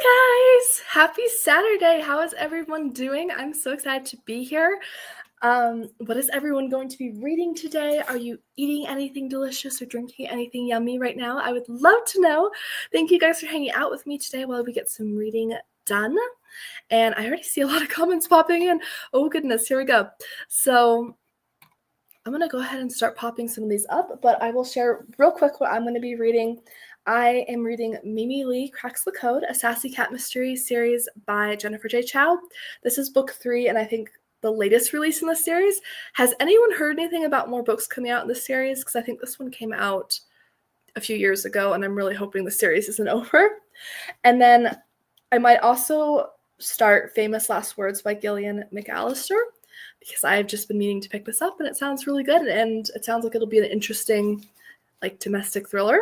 guys! Happy Saturday! How is everyone doing? I'm so excited to be here. What is everyone going to be reading today? Are you eating anything delicious or drinking anything yummy right now? I would love to know. Thank you guys for hanging out with me today while we get some reading done. And I already see a lot of comments popping in. Oh goodness, here we go. So I'm going to go ahead and start popping some of these up, but I will share real quick what I'm going to be reading. I am reading Mimi Lee Cracks the Code, a sassy cat mystery series by Jennifer J. Chow. This is book 3, and I think the latest release in the series. Has anyone heard anything about more books coming out in this series? Because I think this one came out a few years ago, and I'm really hoping the series isn't over. And then I might also start Famous Last Words by Gillian McAllister, because I've just been meaning to pick this up, and it sounds really good, and it sounds like it'll be an interesting, domestic thriller.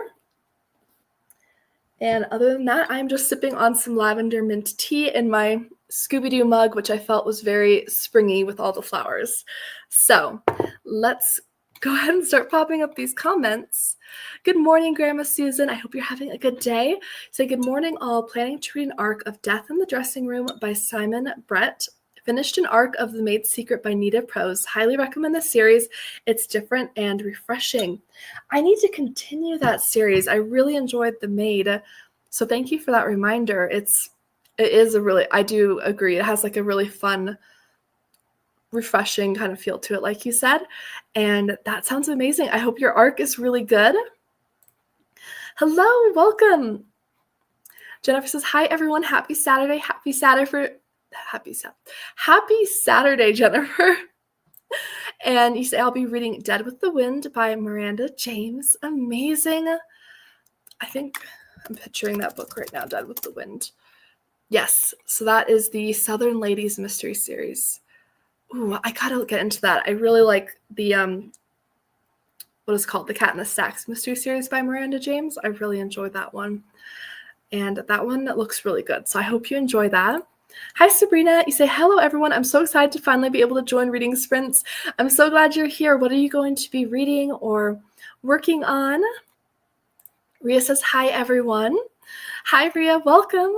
And other than that, I'm just sipping on some lavender mint tea in my Scooby-Doo mug, which I felt was very springy with all the flowers. So let's go ahead and start popping up these comments. Good morning, Grandma Susan. I hope you're having a good day. Say good morning, all. Planning to read an arc of Death in the Dressing Room by Simon Brett. Finished an arc of The Maid's Secret by Nita Prose. Highly recommend the series. It's different and refreshing. I need to continue that series. I really enjoyed The Maid. So thank you for that reminder. I do agree. It has a really fun, refreshing kind of feel to it, like you said. And that sounds amazing. I hope your arc is really good. Hello, welcome. Jennifer says, hi everyone. Happy Saturday. Happy Saturday, Jennifer. And you say, I'll be reading Dead with the Wind by Miranda James. Amazing. I think I'm picturing that book right now, Dead with the Wind. Yes, so that is the Southern Ladies mystery series. Ooh, I gotta get into that. I really like the, what is it called? The Cat in the Stacks mystery series by Miranda James. I really enjoyed that one. And that one looks really good. So I hope you enjoy that. Hi, Sabrina. You say, hello, everyone. I'm so excited to finally be able to join Reading Sprints. I'm so glad you're here. What are you going to be reading or working on? Ria says, hi, everyone. Hi, Ria. Welcome.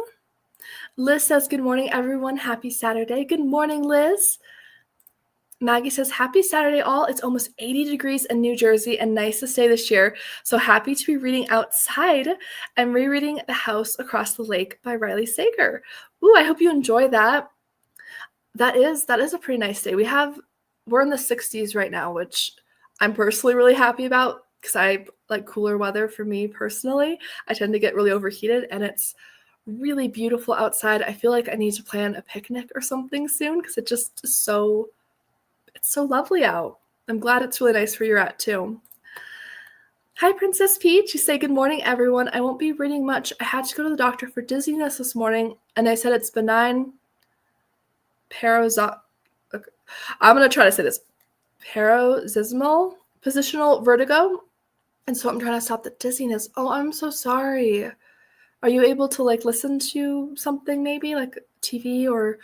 Liz says, good morning, everyone. Happy Saturday. Good morning, Liz. Maggie says, happy Saturday, all. It's almost 80 degrees in New Jersey and nice to stay this year. So happy to be reading outside. I'm rereading The House Across the Lake by Riley Sager. Ooh, I hope you enjoy that. That is a pretty nice day. We're in the 60s right now, which I'm personally really happy about because I like cooler weather for me personally. I tend to get really overheated, and it's really beautiful outside. I feel like I need to plan a picnic or something soon because it just is so lovely out. I'm glad it's really nice where you're at too. Hi, Princess Peach. You say, good morning, everyone. I won't be reading much. I had to go to the doctor for dizziness this morning, and they said it's benign paroxysmal. Okay. I'm going to try to say this. Paroxysmal positional vertigo. And so I'm trying to stop the dizziness. Oh, I'm so sorry. Are you able to listen to something maybe like TV or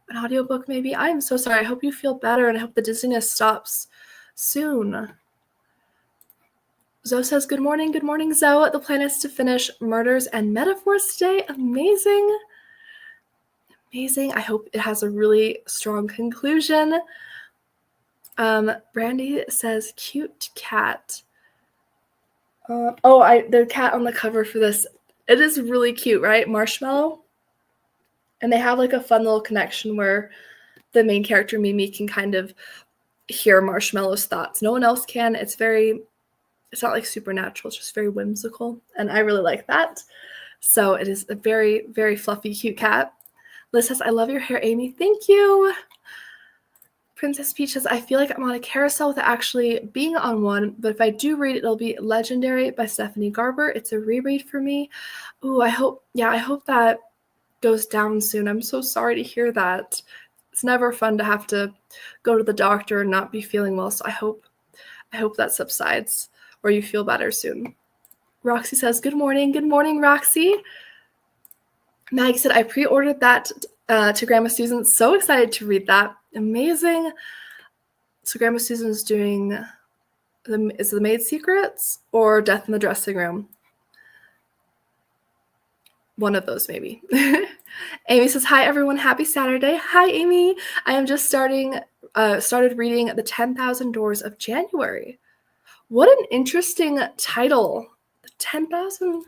an audiobook maybe? I am so sorry. I hope you feel better, and I hope the dizziness stops soon. Zoe says, good morning. Good morning, Zoe. The plan is to finish Murders and Metaphors today. Amazing. Amazing. I hope it has a really strong conclusion. Brandy says, cute cat. The cat on the cover for this, it is really cute, right? Marshmallow. And they have a fun little connection where the main character, Mimi, can kind of hear Marshmallow's thoughts. No one else can. It's not supernatural. It's just very whimsical. And I really like that. So it is a very, very fluffy, cute cat. Liz says, I love your hair, Amy. Thank you. Princess Peach says, I feel like I'm on a carousel without actually being on one, but if I do read it, it'll be Legendary by Stephanie Garber. It's a reread for me. Ooh, I hope that goes down soon. I'm so sorry to hear that. It's never fun to have to go to the doctor and not be feeling well, so I hope that subsides or you feel better soon. Roxy says, good morning. Good morning, Roxy. Maggie said, I pre-ordered that to Grandma Susan. So excited to read that. Amazing. So Grandma Susan's doing is The Maid's Secrets or Death in the Dressing Room? One of those, maybe. Amy says, hi, everyone. Happy Saturday. Hi, Amy. I am just started reading The 10,000 Doors of January. What an interesting title. The 10,000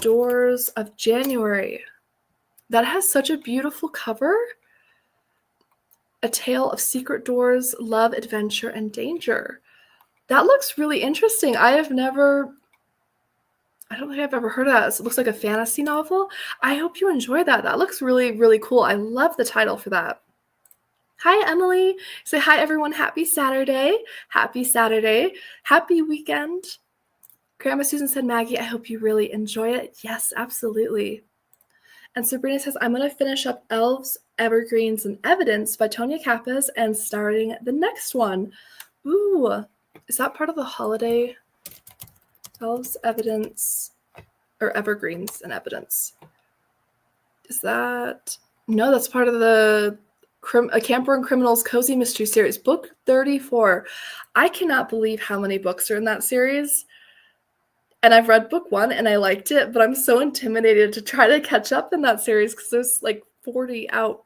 Doors of January. That has such a beautiful cover. A tale of secret doors, love, adventure, and danger. That looks really interesting. I don't think I've ever heard of that. It looks like a fantasy novel. I hope you enjoy that. That looks really, really cool. I love the title for that. Hi, Emily. Say hi, everyone. Happy Saturday. Happy Saturday. Happy weekend. Grandma Susan said, Maggie, I hope you really enjoy it. Yes, absolutely. And Sabrina says, I'm going to finish up Elves, Evergreens, and Evidence by Tonya Kappas and starting the next one. Ooh, is that part of the holiday? Elves, Evidence, or Evergreens and Evidence? Is that? No, that's part of the A Camper and Criminals Cozy Mystery Series, book 34. I cannot believe how many books are in that series. And I've read book 1 and I liked it, but I'm so intimidated to try to catch up in that series because there's like 40 out.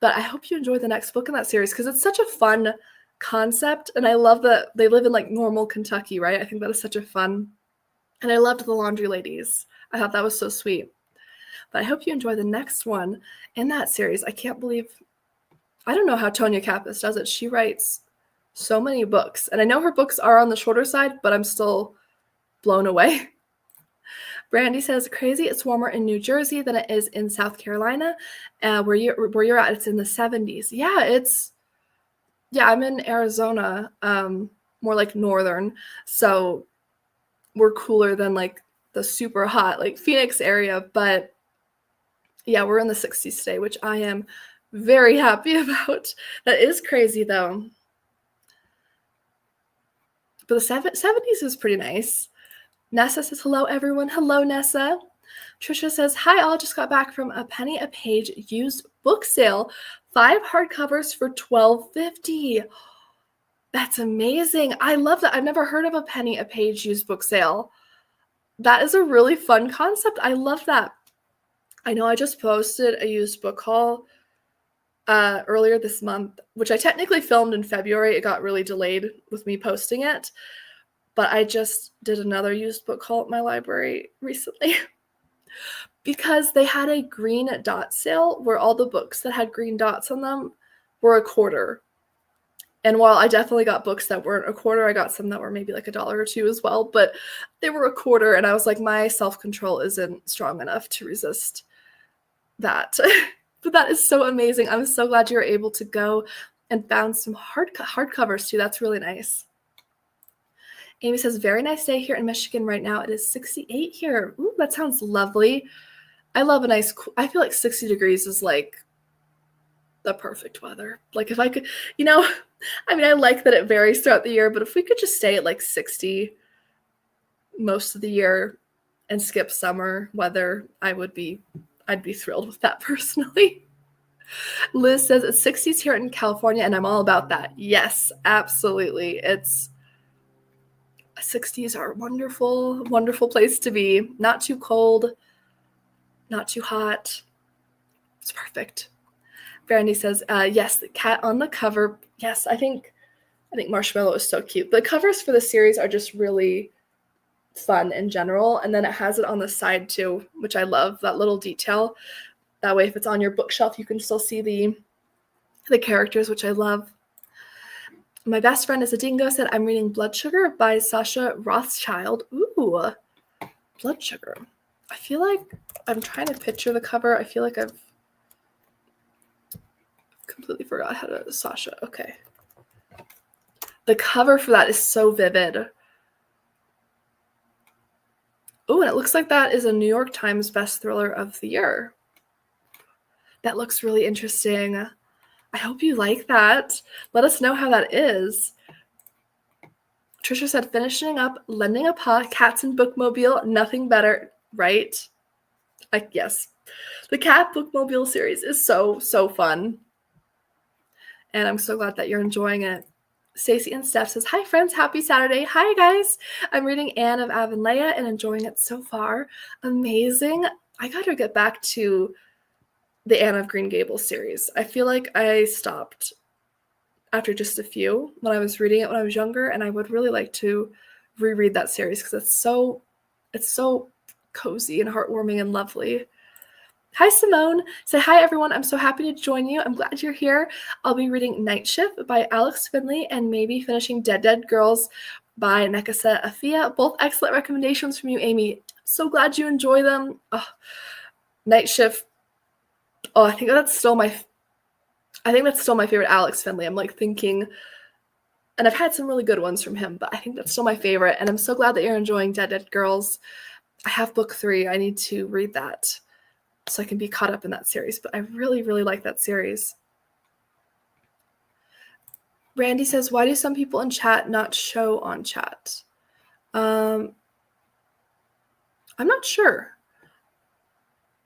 But I hope you enjoy the next book in that series because it's such a fun concept. And I love that they live in like normal Kentucky, right? I think that is such a fun. And I loved the Laundry Ladies. I thought that was so sweet. But I hope you enjoy the next one in that series. I can't believe, I don't know how Tonya Kappas does it. She writes so many books. And I know her books are on the shorter side, but I'm still blown away. Brandy says, crazy, it's warmer in New Jersey than it is in South Carolina. Where you're at, it's in the 70s. Yeah, I'm in Arizona, more like northern. So we're cooler than like the super hot, like Phoenix area. But yeah, we're in the 60s today, which I am very happy about. That is crazy though. But the 70s is pretty nice. Nessa says, hello, everyone. Hello, Nessa. Trisha says, hi, all. Just got back from a penny a page used book sale. 5 hardcovers for $12.50. That's amazing. I love that. I've never heard of a penny a page used book sale. That is a really fun concept. I love that. I know I just posted a used book haul earlier this month, which I technically filmed in February. It got really delayed with me posting it. But I just did another used book haul at my library recently because they had a green dot sale where all the books that had green dots on them were a quarter. And while I definitely got books that weren't a quarter, I got some that were maybe like $1 or $2 as well, but they were a quarter. And I was like, my self-control isn't strong enough to resist that. But that is so amazing. I'm so glad you were able to go and found some hardcovers too. That's really nice. Amy says, very nice day here in Michigan right now. It is 68 here. Ooh, that sounds lovely. I love a nice, I feel like 60 degrees is like the perfect weather. Like if I could, I like that it varies throughout the year, but if we could just stay at like 60 most of the year and skip summer weather, I'd be thrilled with that personally. Liz says it's 60s here in California and I'm all about that. Yes, absolutely. 60s are a wonderful, wonderful place to be. Not too cold, not too hot. It's perfect. Brandy says, yes, the cat on the cover. Yes, I think Marshmallow is so cute. The covers for the series are just really fun in general. And then it has it on the side too, which I love, that little detail. That way, if it's on your bookshelf, you can still see the characters, which I love. My best friend is a dingo said, I'm reading Blood Sugar by Sasha Rothschild. Ooh, Blood Sugar. I feel like I'm trying to picture the cover. I feel like I've completely forgot how to Sasha. Okay. The cover for that is so vivid. Oh, and it looks like that is a New York Times best thriller of the year. That looks really interesting. I hope you like that. Let us know how that is. Trisha said, finishing up Lending a Paw, Cats and Bookmobile, nothing better, right? Yes. The Cat Bookmobile series is so, so fun. And I'm so glad that you're enjoying it. Stacey and Steph says, hi, friends. Happy Saturday. Hi, guys. I'm reading Anne of Avonlea and enjoying it so far. Amazing. I got to get back to the Anne of Green Gables series. I feel like I stopped after just a few when I was reading it when I was younger, and I would really like to reread that series because it's so cozy and heartwarming and lovely. Hi, Simone. Say hi, everyone. I'm so happy to join you. I'm glad you're here. I'll be reading Night Shift by Alex Finley and maybe finishing Dead Dead Girls by Nekasa Afia. Both excellent recommendations from you, Amy. So glad you enjoy them. Oh, Night Shift. Oh, I think that's still my favorite Alex Finley. I'm like thinking, and I've had some really good ones from him, but I think that's still my favorite. And I'm so glad that you're enjoying Dead Dead Girls. I have book 3. I need to read that so I can be caught up in that series. But I really, really like that series. Brandy says, why do some people in chat not show on chat? I'm not sure.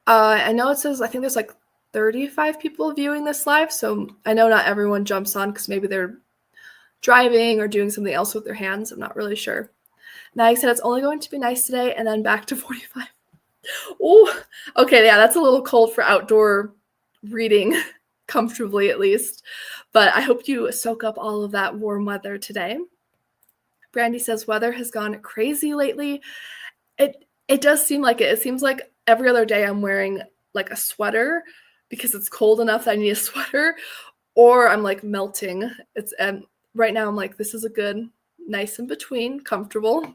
I know it says, I think there's like 35 people viewing this live, so I know not everyone jumps on because maybe they're driving or doing something else with their hands. I'm not really sure. Nag said it's only going to be nice today and then back to 45. Oh, okay, yeah, that's a little cold for outdoor reading, comfortably at least. But I hope you soak up all of that warm weather today. Brandy says weather has gone crazy lately. It does seem like it. It seems like every other day I'm wearing like a sweater because it's cold enough that I need a sweater, or I'm like melting. It's right now I'm like, this is a good, nice in between, comfortable.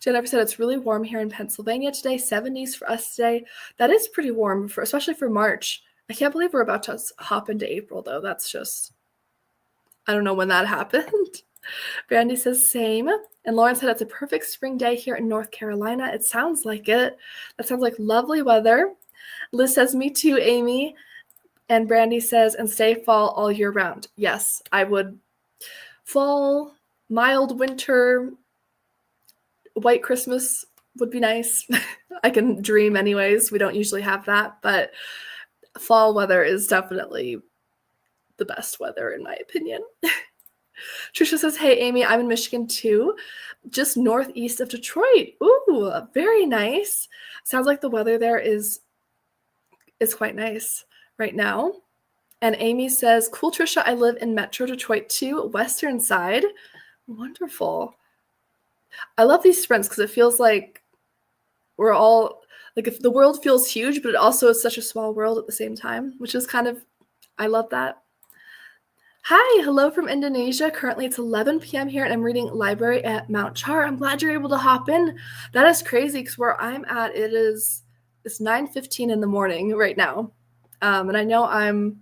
Jennifer said it's really warm here in Pennsylvania today, 70s for us today. That is pretty warm, especially for March. I can't believe we're about to hop into April, though. That's just, I don't know when that happened. Brandy says same. And Lauren said it's a perfect spring day here in North Carolina. It sounds like it. That sounds like lovely weather. Liz says, me too, Amy. And Brandy says, and stay fall all year round. Yes, I would. Fall, mild winter, white Christmas would be nice. I can dream anyways. We don't usually have that, but fall weather is definitely the best weather in my opinion. Trisha says, hey, Amy, I'm in Michigan too, just northeast of Detroit. Ooh, very nice. Sounds like the weather there is quite nice right now. And Amy says, cool, Trisha, I live in Metro Detroit too, western side. Wonderful. I love these sprints because it feels like we're all, like if the world feels huge, but it also is such a small world at the same time, which is kind of, I love that. Hi, hello from Indonesia. Currently it's 11 p.m. here and I'm reading Library at Mount Char. I'm glad you're able to hop in. That is crazy because where I'm at, it's 9:15 in the morning right now. And I know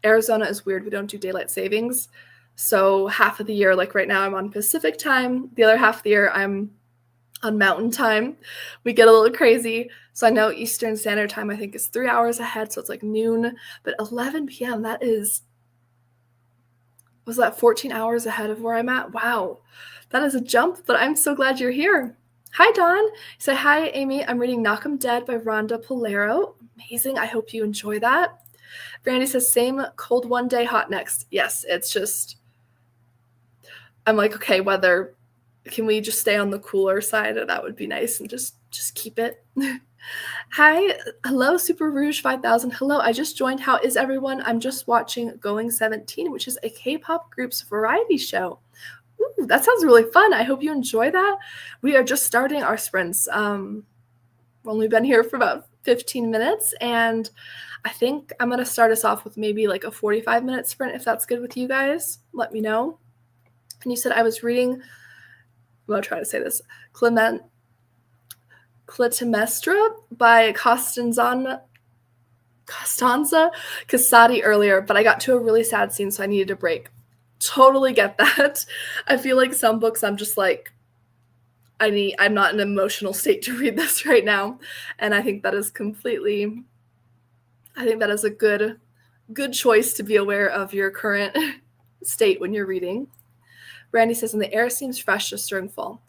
Arizona is weird. We don't do daylight savings. So half of the year, like right now, I'm on Pacific time. The other half of the year, I'm on Mountain time. We get a little crazy. So I know Eastern Standard Time, I think, is 3 hours ahead. So it's like noon. But 11 p.m., was that 14 hours ahead of where I'm at? Wow. That is a jump, but I'm so glad you're here. Hi, Dawn. Say hi, Amy. I'm reading Knock 'em Dead by Rhonda Polero. Amazing. I hope you enjoy that. Brandy says, same, cold one day, hot next. Yes, it's just, I'm like, okay, weather, can we just stay on the cooler side? That would be nice and just keep it. Hi, hello, Super Rouge 5000. Hello, I just joined. How is everyone? I'm just watching Going 17, which is a K-pop group's variety show. Ooh, that sounds really fun. I hope you enjoy that. We are just starting our sprints. We've only been here for about 15 minutes, and I think I'm going to start us off with maybe like a 45-minute sprint, if that's good with you guys. Let me know. And you said I was reading, I'm going to try to say this, Clytemnestra by Costanza Casati earlier, but I got to a really sad scene, so I needed a break. Totally get that. I feel like some books I'm just like, I'm not in an emotional state to read this right now. And I think that is a good choice to be aware of your current state when you're reading. Brandy says, and the air seems fresh just during fall.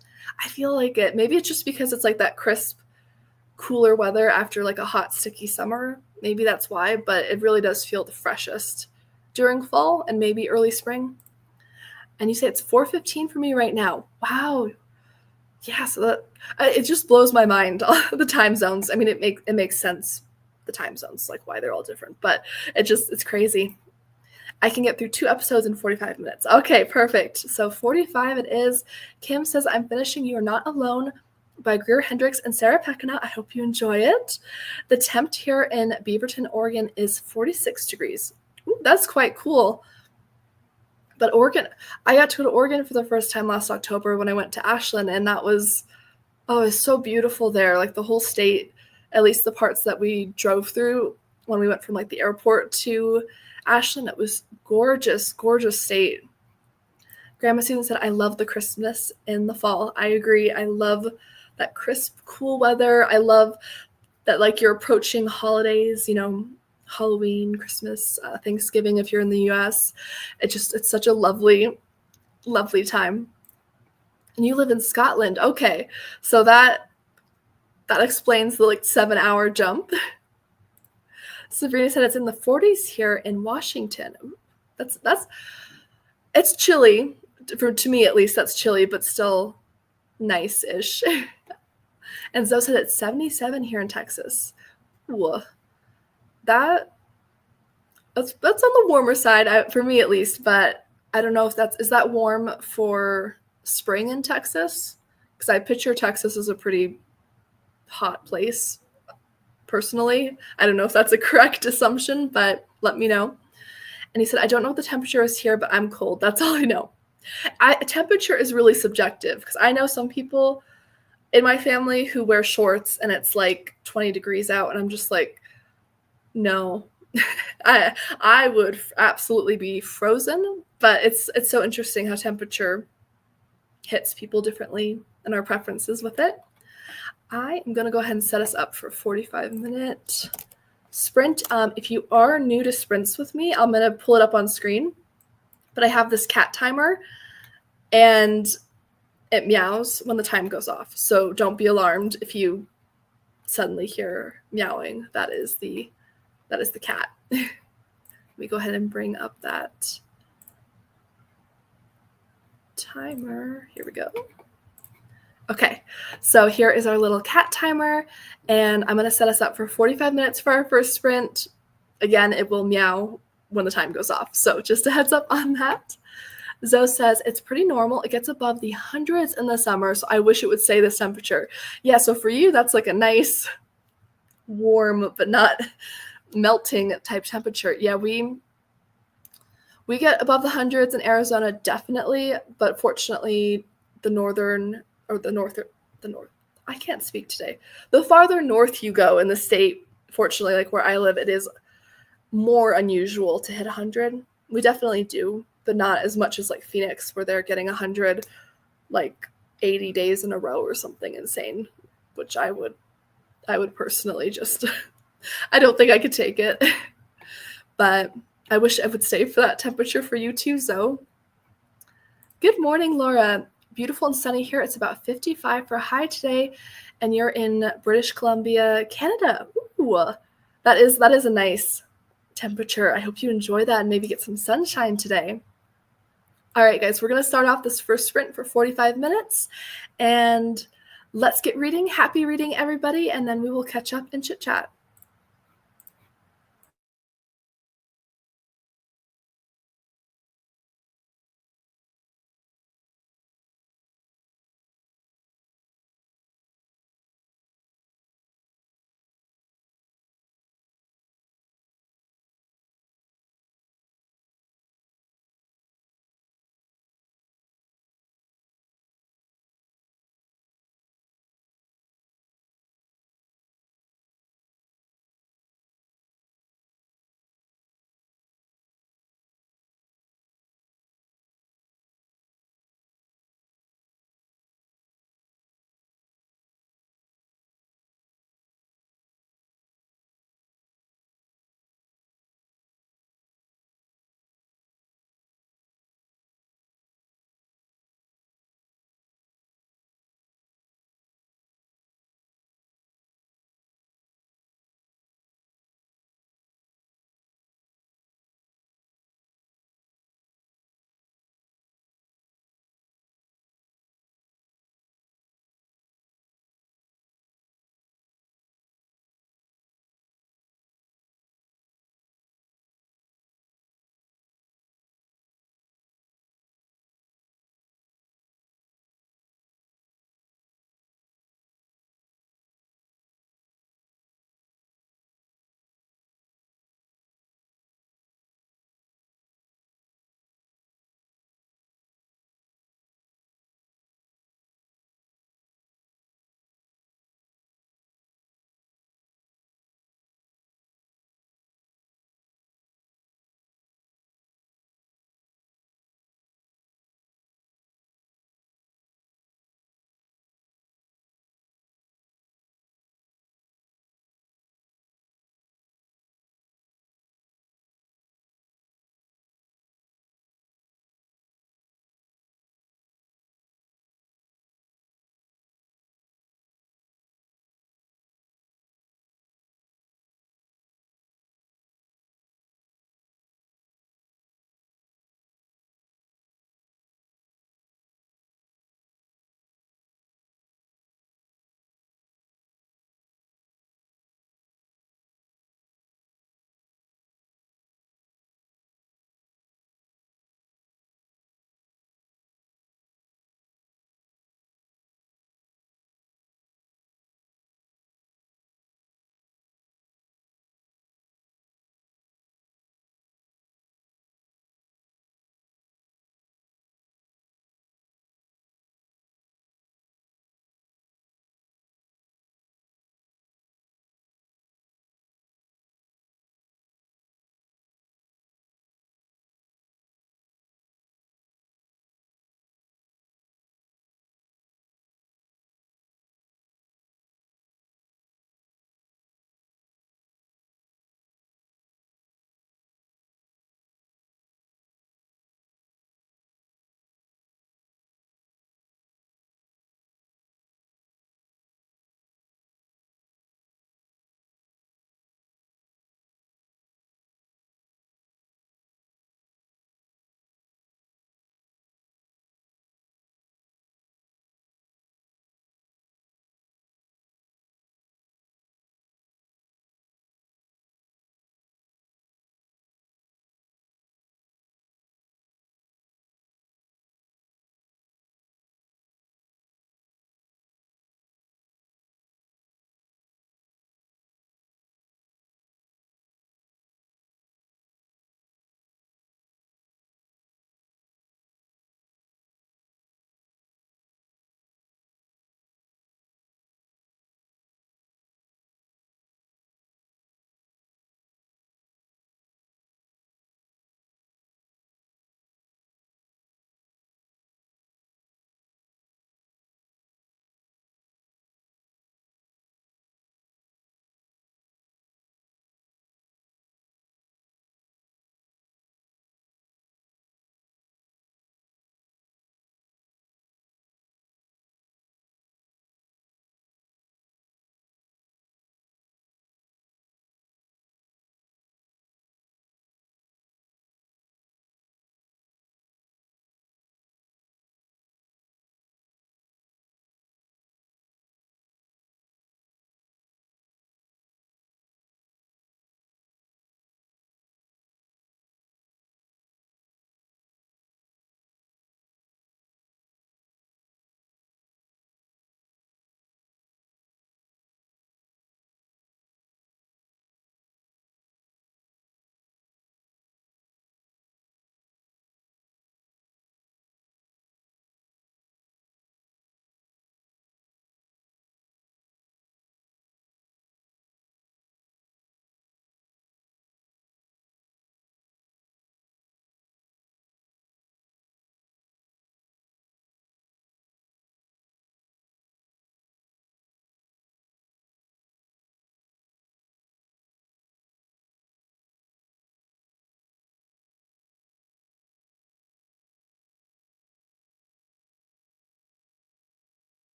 I feel like it. Maybe it's just because it's like that crisp, cooler weather after like a hot, sticky summer. Maybe that's why, but it really does feel the freshest during fall and maybe early spring. And you say it's 4:15 for me right now. Wow. Yeah, so it just blows my mind, the time zones. I mean, it makes sense the time zones, like why they're all different. But it's crazy. I can get through 2 episodes in 45 minutes. Okay, perfect. So 45 it is. Kim says, I'm finishing You Are Not Alone by Greer Hendricks and Sarah Pekina. I hope you enjoy it. The temp here in Beaverton, Oregon is 46 degrees. Ooh, that's quite cool. But Oregon, I got to go to Oregon for the first time last October when I went to Ashland, and that was, oh, it's so beautiful there. Like the whole state, at least the parts that we drove through when we went from like the airport to Ashland, it was gorgeous, gorgeous state. Grandma Susan said, I love the crispness in the fall. I agree. I love that crisp, cool weather. I love that like you're approaching holidays, Halloween, Christmas, Thanksgiving if you're in the US. It's such a lovely, lovely time. And you live in Scotland. Okay. So that explains the like 7-hour jump. Sabrina said it's in the 40s here in Washington. It's chilly. To me at least, that's chilly, but still nice-ish. And Zoe said it's 77 here in Texas. Whoa. That's on the warmer side, for me at least, but I don't know if is that warm for spring in Texas? Because I picture Texas as a pretty hot place, personally. I don't know if that's a correct assumption, but let me know. And he said, I don't know what the temperature is here, but I'm cold. That's all I know. Temperature is really subjective because I know some people in my family who wear shorts and it's like 20 degrees out, and I'm just like, no. I would absolutely be frozen, but it's so interesting how temperature hits people differently and our preferences with it. I am going to go ahead and set us up for a 45-minute sprint. If you are new to sprints with me, I'm going to pull it up on screen, but I have this cat timer and it meows when the time goes off. So don't be alarmed if you suddenly hear meowing. That is the cat. Let me go ahead and bring up that timer. Here we go. Okay, so here is our little cat timer, and I'm going to set us up for 45 minutes for our first sprint. Again, it will meow when the time goes off, so just a heads up on that. Zoe says, it's pretty normal. It gets above the hundreds in the summer, so I wish it would say this temperature. Yeah, so for you, that's like a nice, warm, but not melting type temperature. Yeah, we get above the hundreds in Arizona, definitely, but fortunately, the north, I can't speak today. The farther north you go in the state, fortunately, like where I live, it is more unusual to hit 100. We definitely do, but not as much as like Phoenix, where they're getting 100 like 80 days in a row or something insane, which I would personally just, I don't think I could take it. But I wish I would stay for that temperature for you too, Zoe. Good morning, Laura. Beautiful and sunny here. It's about 55 for a high today, and you're in British Columbia, Canada. Ooh, that is a nice temperature. I hope you enjoy that and maybe get some sunshine today. All right, guys, we're going to start off this first sprint for 45 minutes, and let's get reading. Happy reading, everybody, and then we will catch up and chit-chat.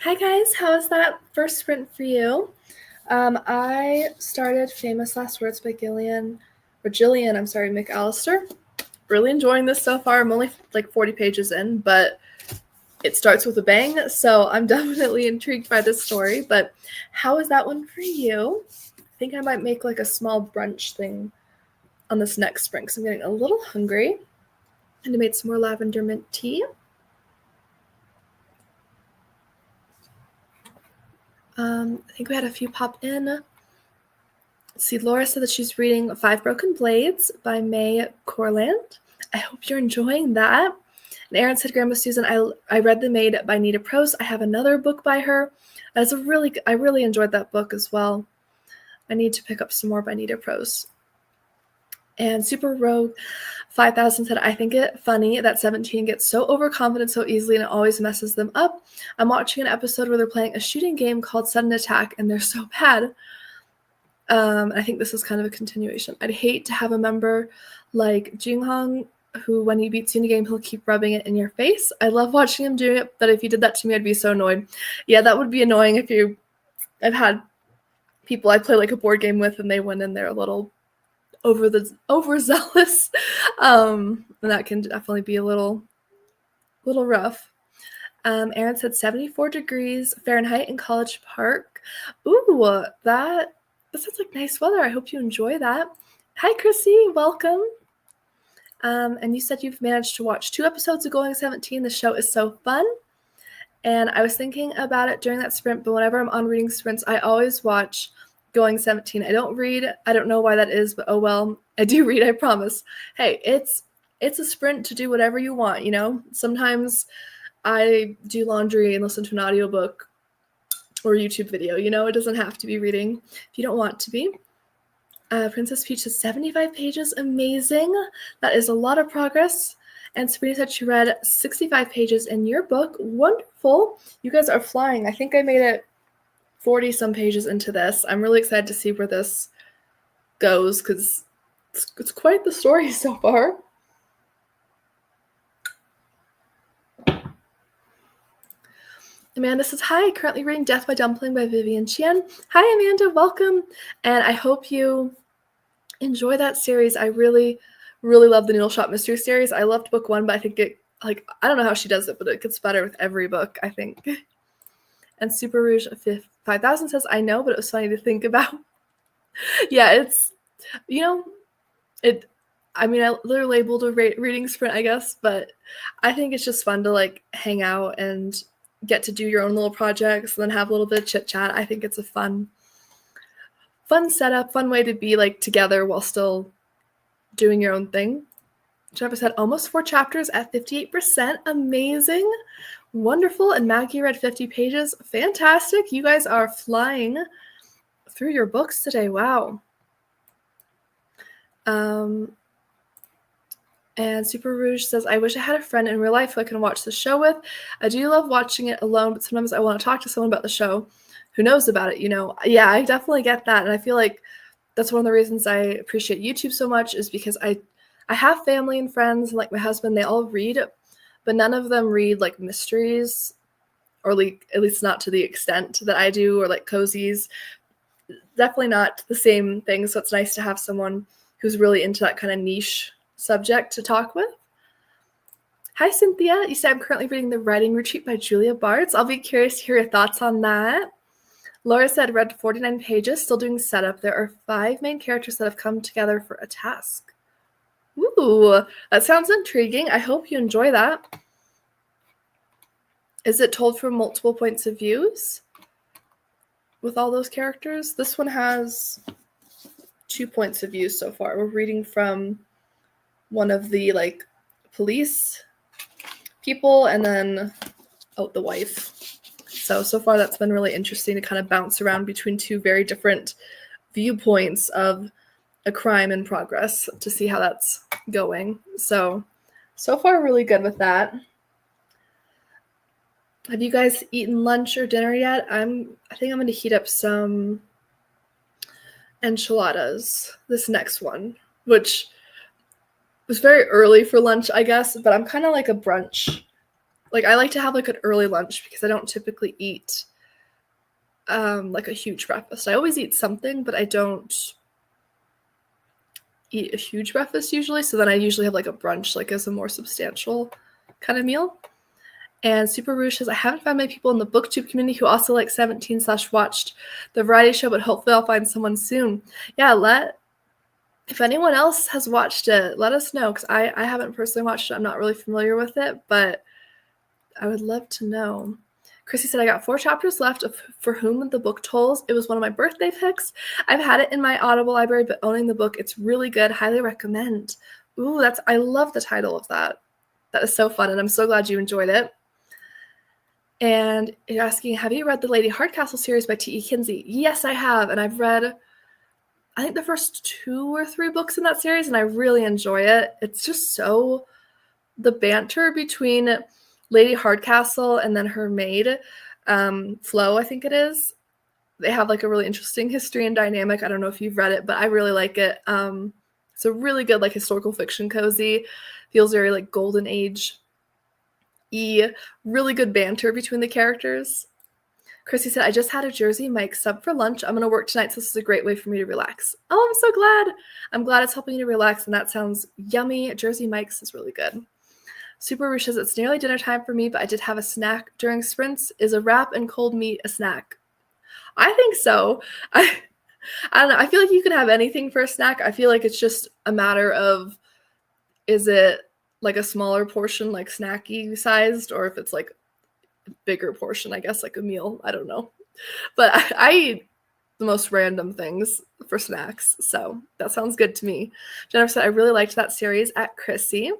Hi guys, how was that first sprint for you? I started Famous Last Words by Gillian McAllister. Really enjoying this so far. I'm only like 40 pages in, but it starts with a bang, so I'm definitely intrigued by this story. But how is that one for you? I think I might make like a small brunch thing on this next spring, because I'm getting a little hungry. And I made some more lavender mint tea. I think we had a few pop in. Let's see, Laura said that she's reading Five Broken Blades by May Corland. I hope you're enjoying that. And Erin said, Grandma Susan, I read The Maid by Nita Prose. I have another book by her. I really enjoyed that book as well. I need to pick up some more by Nita Prose. And Super Rogue 5000 said, I think it funny that 17 gets so overconfident so easily and it always messes them up. I'm watching an episode where they're playing a shooting game called Sudden Attack and they're so bad. I think this is kind of a continuation. I'd hate to have a member like Jinghong who, when he beats you in a game, he'll keep rubbing it in your face. I love watching him doing it, but if he did that to me, I'd be so annoyed. Yeah, that would be annoying if you... I've had people I play like a board game with and they went in there a little overzealous. And that can definitely be a little rough. Erin said 74 degrees Fahrenheit in College Park. Ooh, that sounds like nice weather. I hope you enjoy that. Hi, Chrissy. Welcome. And you said you've managed to watch 2 episodes of Going 17. The show is so fun. And I was thinking about it during that sprint, but whenever I'm on reading sprints, I always watch Going 17. I don't read. I don't know why that is, but oh well. I do read, I promise. Hey, it's a sprint to do whatever you want, you know? Sometimes I do laundry and listen to an audiobook or YouTube video, you know? It doesn't have to be reading if you don't want to be. Princess Peach is 75 pages. Amazing. That is a lot of progress. And Sabrina said she read 65 pages in your book. Wonderful. You guys are flying. I think I made it 40-some pages into this. I'm really excited to see where this goes because it's quite the story so far. Amanda says, hi, currently reading Death by Dumpling by Vivian Chien. Hi, Amanda, welcome. And I hope you enjoy that series. I really, really love the Needle Shop Mystery series. I loved book 1, but I think it, like, I don't know how she does it, but it gets better with every book, I think. And Super Rouge 5000 says, I know, but it was funny to think about. Yeah, it's, you know, I literally labeled a reading sprint, I guess, but I think it's just fun to, like, hang out and get to do your own little projects and then have a little bit of chit chat. I think it's a fun setup, fun way to be like together while still doing your own thing. Jennifer said almost 4 chapters at 58%. Amazing. Wonderful. And Maggie read 50 pages. Fantastic. You guys are flying through your books today. Wow. And Super Rouge says, I wish I had a friend in real life who I can watch the show with. I do love watching it alone, but sometimes I want to talk to someone about the show who knows about it, you know. Yeah, I definitely get that. And I feel like that's one of the reasons I appreciate YouTube so much is because I have family and friends, and like my husband, they all read, but none of them read like mysteries, or like at least not to the extent that I do, or like cozies. Definitely not the same thing. So it's nice to have someone who's really into that kind of niche subject to talk with. Hi, Cynthia. You said I'm currently reading The Writing Retreat by Julia Bartz. I'll be curious to hear your thoughts on that. Laura said, read 49 pages, still doing setup. There are 5 main characters that have come together for a task. Ooh, that sounds intriguing. I hope you enjoy that. Is it told from multiple points of views with all those characters? This one has 2 points of view so far. We're reading from one of the like police people and then the wife. So far that's been really interesting to kind of bounce around between 2 very different viewpoints of a crime in progress to see how that's going. So far really good with that. Have you guys eaten lunch or dinner yet? I think I'm going to heat up some enchiladas this next one, which was very early for lunch, I guess, but I'm kind of like a brunch like I like to have like an early lunch because I don't typically eat like a huge breakfast. I always eat something, but I don't eat a huge breakfast usually. So then I usually have like a brunch, like as a more substantial kind of meal. And Super Rouge says, I haven't found many people in the booktube community who also like 17/watched the variety show, but hopefully I'll find someone soon. Yeah, if anyone else has watched it, let us know, because I haven't personally watched it. I'm not really familiar with it, but I would love to know. Chrissy said, I got 4 chapters left of For Whom the Book Tolls. It was one of my birthday picks. I've had it in my Audible library, but owning the book, it's really good. Highly recommend. Ooh, I love the title of that. That is so fun, and I'm so glad you enjoyed it. And you're asking, have you read the Lady Hardcastle series by T.E. Kinsey? Yes, I have, and I've read, I think, the first 2 or 3 books in that series, and I really enjoy it. It's just so, the banter between Lady Hardcastle and then her maid, Flo, I think it is. They have like a really interesting history and dynamic. I don't know if you've read it, but I really like it. It's a really good like historical fiction cozy. Feels very like golden age. Really good banter between the characters. Chrissy said, I just had a Jersey Mike's sub for lunch. I'm going to work tonight, so this is a great way for me to relax. Oh, I'm so glad. I'm glad it's helping you to relax, and that sounds yummy. Jersey Mike's is really good. Super Rouge says, it's nearly dinner time for me, but I did have a snack during sprints. Is a wrap and cold meat a snack? I think so. I don't know. I feel like you can have anything for a snack. I feel like it's just a matter of, is it like a smaller portion, like snacky sized, or if it's like a bigger portion, I guess like a meal. I don't know. But I eat the most random things for snacks. So that sounds good to me. Jennifer said, I really liked that series at Chrissy.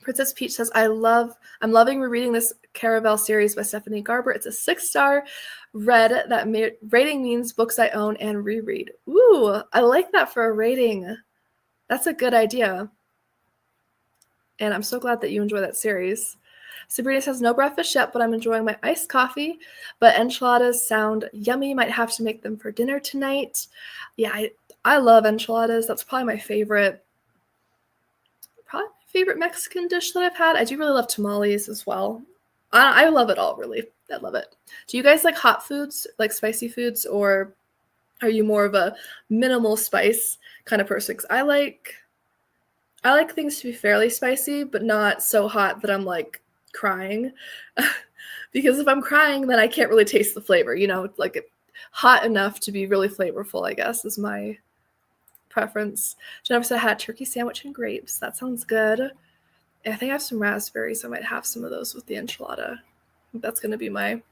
Princess Peach says, I'm loving rereading this Caravel series by Stephanie Garber. It's a 6-star. Read that rating means books I own and reread. Ooh, I like that for a rating. That's a good idea. And I'm so glad that you enjoy that series. Sabrina says, no breakfast yet, but I'm enjoying my iced coffee. But enchiladas sound yummy. Might have to make them for dinner tonight. Yeah, I love enchiladas. That's probably my favorite Mexican dish that I've had. I do really love tamales as well. I love it all, really. I love it. Do you guys like hot foods, like spicy foods, or are you more of a minimal spice kind of person? 'Cause I like things to be fairly spicy, but not so hot that I'm like crying. Because if I'm crying, then I can't really taste the flavor, like hot enough to be really flavorful, I guess, is my preference. Jennifer said I had a turkey sandwich and grapes. That sounds good. I think I have some raspberries, so I might have some of those with the enchilada. That's going to be my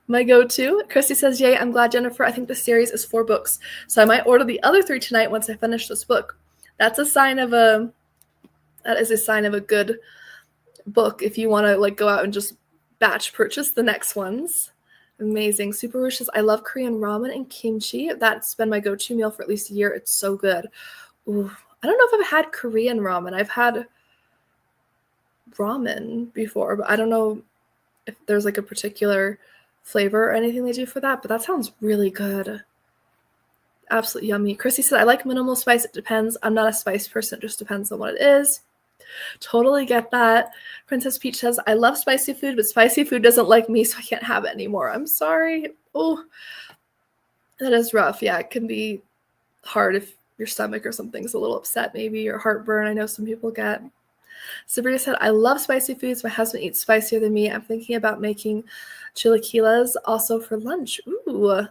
go-to. Christy says, yay, I'm glad, Jennifer. I think the series is 4 books, so I might order the other 3 tonight once I finish this book. That is a sign of a good book if you want to like go out and just batch purchase the next ones. Amazing. Super Rouge says, I love Korean ramen and kimchi. That's been my go-to meal for at least a year. It's so good. Ooh, I don't know if I've had Korean ramen. I've had ramen before, but I don't know if there's like a particular flavor or anything they do for that, but that sounds really good. Absolutely yummy. Chrissy said, I like minimal spice. It depends. I'm not a spice person. It just depends on what it is. Totally get that. Princess Peach says, I love spicy food, but spicy food doesn't like me, so I can't have it anymore. I'm sorry. Oh, that is rough. Yeah, it can be hard if your stomach or something's a little upset, maybe, or heartburn. I know some people get. Sabrina said, I love spicy foods. My husband eats spicier than me. I'm thinking about making chilaquiles also for lunch. Ooh.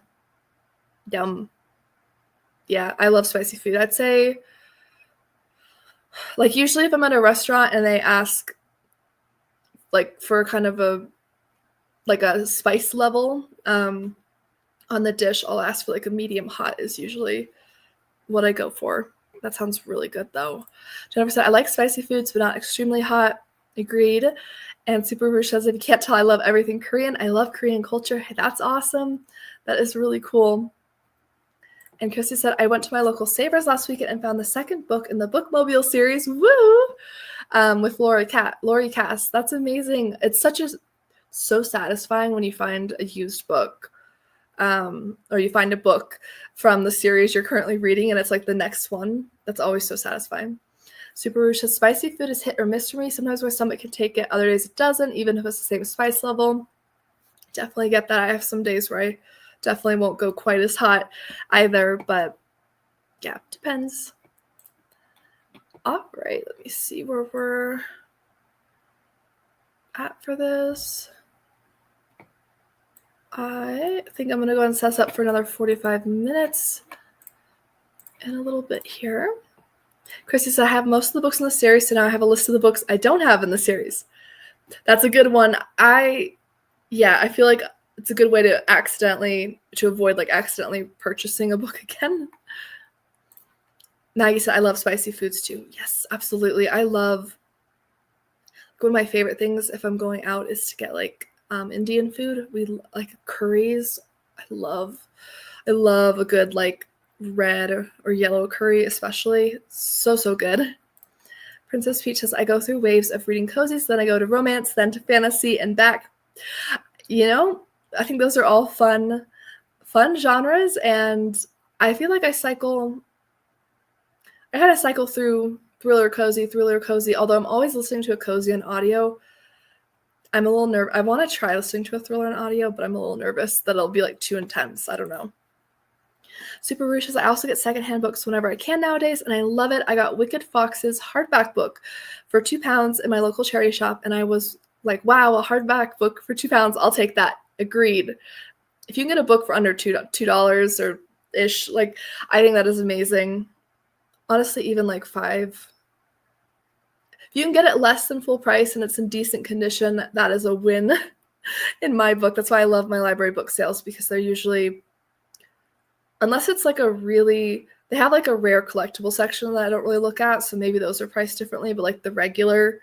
Yum. Yeah, I love spicy food. I'd say, like, usually if I'm at a restaurant and they ask, like, for kind of a spice level on the dish, I'll ask for, like, a medium hot is usually what I go for. That sounds really good, though. Jennifer said, I like spicy foods, but not extremely hot. Agreed. And Super Rouge says, if you can't tell, I love everything Korean. I love Korean culture. Hey, that's awesome. That is really cool. And Christy said, I went to my local Savers last weekend and found the second book in the Bookmobile series. Woo! With Lori Cass. That's amazing. It's so satisfying when you find a used book. Or you find a book from the series you're currently reading and it's like the next one. That's always so satisfying. Super Rouge says, spicy food is hit or miss for me. Sometimes my stomach can take it, other days it doesn't, even if it's the same spice level. Definitely get that. I have some days where I definitely won't go quite as hot either, but yeah, depends. All right, let me see where we're at for this. I think I'm going to go and set us up for another 45 minutes in a little bit here. Chrissy said, I have most of the books in the series, so now I have a list of the books I don't have in the series. That's a good one. I feel like it's a good way to avoid accidentally purchasing a book again. Maggie said, I love spicy foods too. Yes, absolutely. One of my favorite things if I'm going out is to get Indian food. We like curries. I love a good red or yellow curry, especially. So good. Princess Peach says, I go through waves of reading cozies, then I go to romance, then to fantasy, and back. I think those are all fun genres, and I feel like I kind of cycle through thriller cozy, although I'm always listening to a cozy on audio. I'm a little nervous. I want to try listening to a thriller on audio, but I'm a little nervous that it'll be too intense. I don't know. Super Rouge says, I also get secondhand books whenever I can nowadays, and I love it. I got Wicked Fox's hardback book for £2 in my local charity shop, and I was like, wow, a hardback book for £2. I'll take that. Agreed. If you can get a book for under $2 or ish, I think that is amazing. Honestly, even $5. If you can get it less than full price and it's in decent condition, that is a win in my book. That's why I love my library book sales, because they're usually, unless it's they have a rare collectible section that I don't really look at, so maybe those are priced differently, but the regular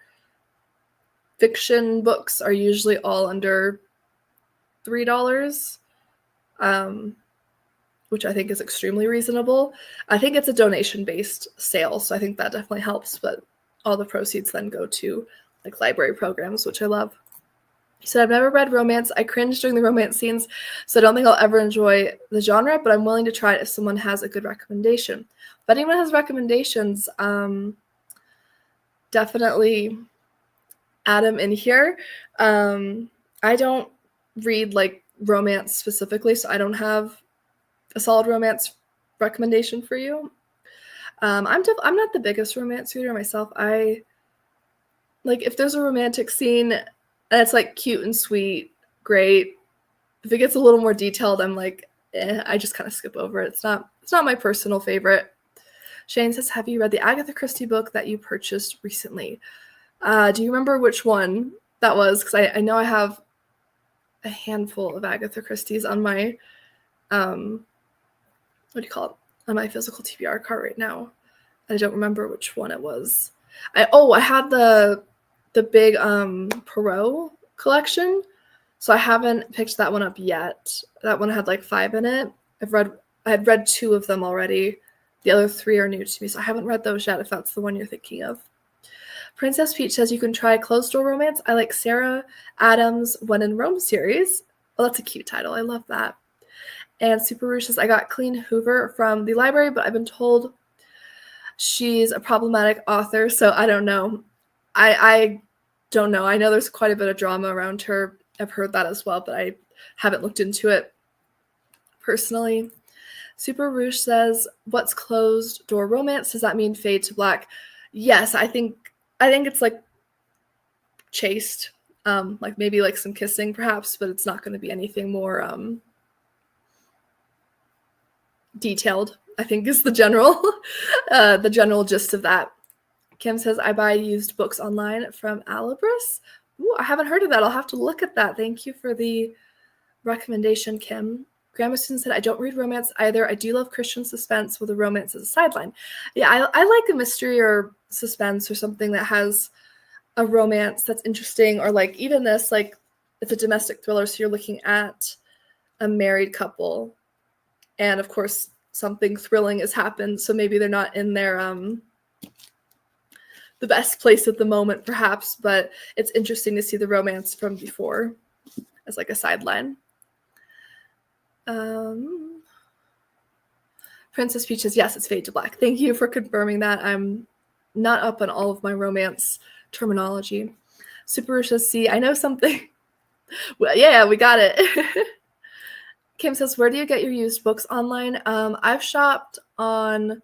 fiction books are usually all under $3, which I think is extremely reasonable. I think it's a donation-based sale, so I think that definitely helps, but all the proceeds then go to library programs, which I love. He said, I've never read romance. I cringe during the romance scenes, so I don't think I'll ever enjoy the genre, but I'm willing to try it if someone has a good recommendation. If anyone has recommendations, definitely add them in here. I don't read romance specifically, so I don't have a solid romance recommendation for you. I'm not the biggest romance reader myself. I if there's a romantic scene and it's cute and sweet, great. If it gets a little more detailed, I'm I just kind of skip over it. It's not my personal favorite. Shane says, have you read the Agatha Christie book that you purchased recently? Do you remember which one that was? Because I know I have a handful of Agatha Christie's on my on my physical TBR cart right now. I don't remember which one it was. I had the big Perot collection, so I haven't picked that one up yet. That one had 5 in it. I had read 2 of them already. The other 3 are new to me, so I haven't read those yet, if that's the one you're thinking of. Princess Peach says you can try Closed Door Romance. I like Sarah Adams' When in Rome series. Well, that's a cute title. I love that. And Super Rouge says, I got Colleen Hoover from the library, but I've been told she's a problematic author, so I don't know. I don't know. I know there's quite a bit of drama around her. I've heard that as well, but I haven't looked into it personally. Super Rouge says, what's Closed Door Romance? Does that mean fade to black? Yes, I think it's chaste. Maybe some kissing perhaps, but it's not going to be anything more detailed, I think, is the general gist of that. Kim says, I buy used books online from Alibris. Ooh, I haven't heard of that. I'll have to look at that. Thank you for the recommendation, Kim. Grandma Susan said, I don't read romance either. I do love Christian suspense with a romance as a sideline. Yeah, I like a mystery or suspense or something that has a romance that's interesting, or even this, it's a domestic thriller, so you're looking at a married couple, and of course something thrilling has happened, so maybe they're not in their the best place at the moment perhaps, but it's interesting to see the romance from before as a sideline. Princess Peach says, yes, it's fade to black. Thank you for confirming that. I'm not up on all of my romance terminology. Super Rich says, see, I know something. Well, yeah, we got it. Kim says, where do you get your used books online? I've shopped on,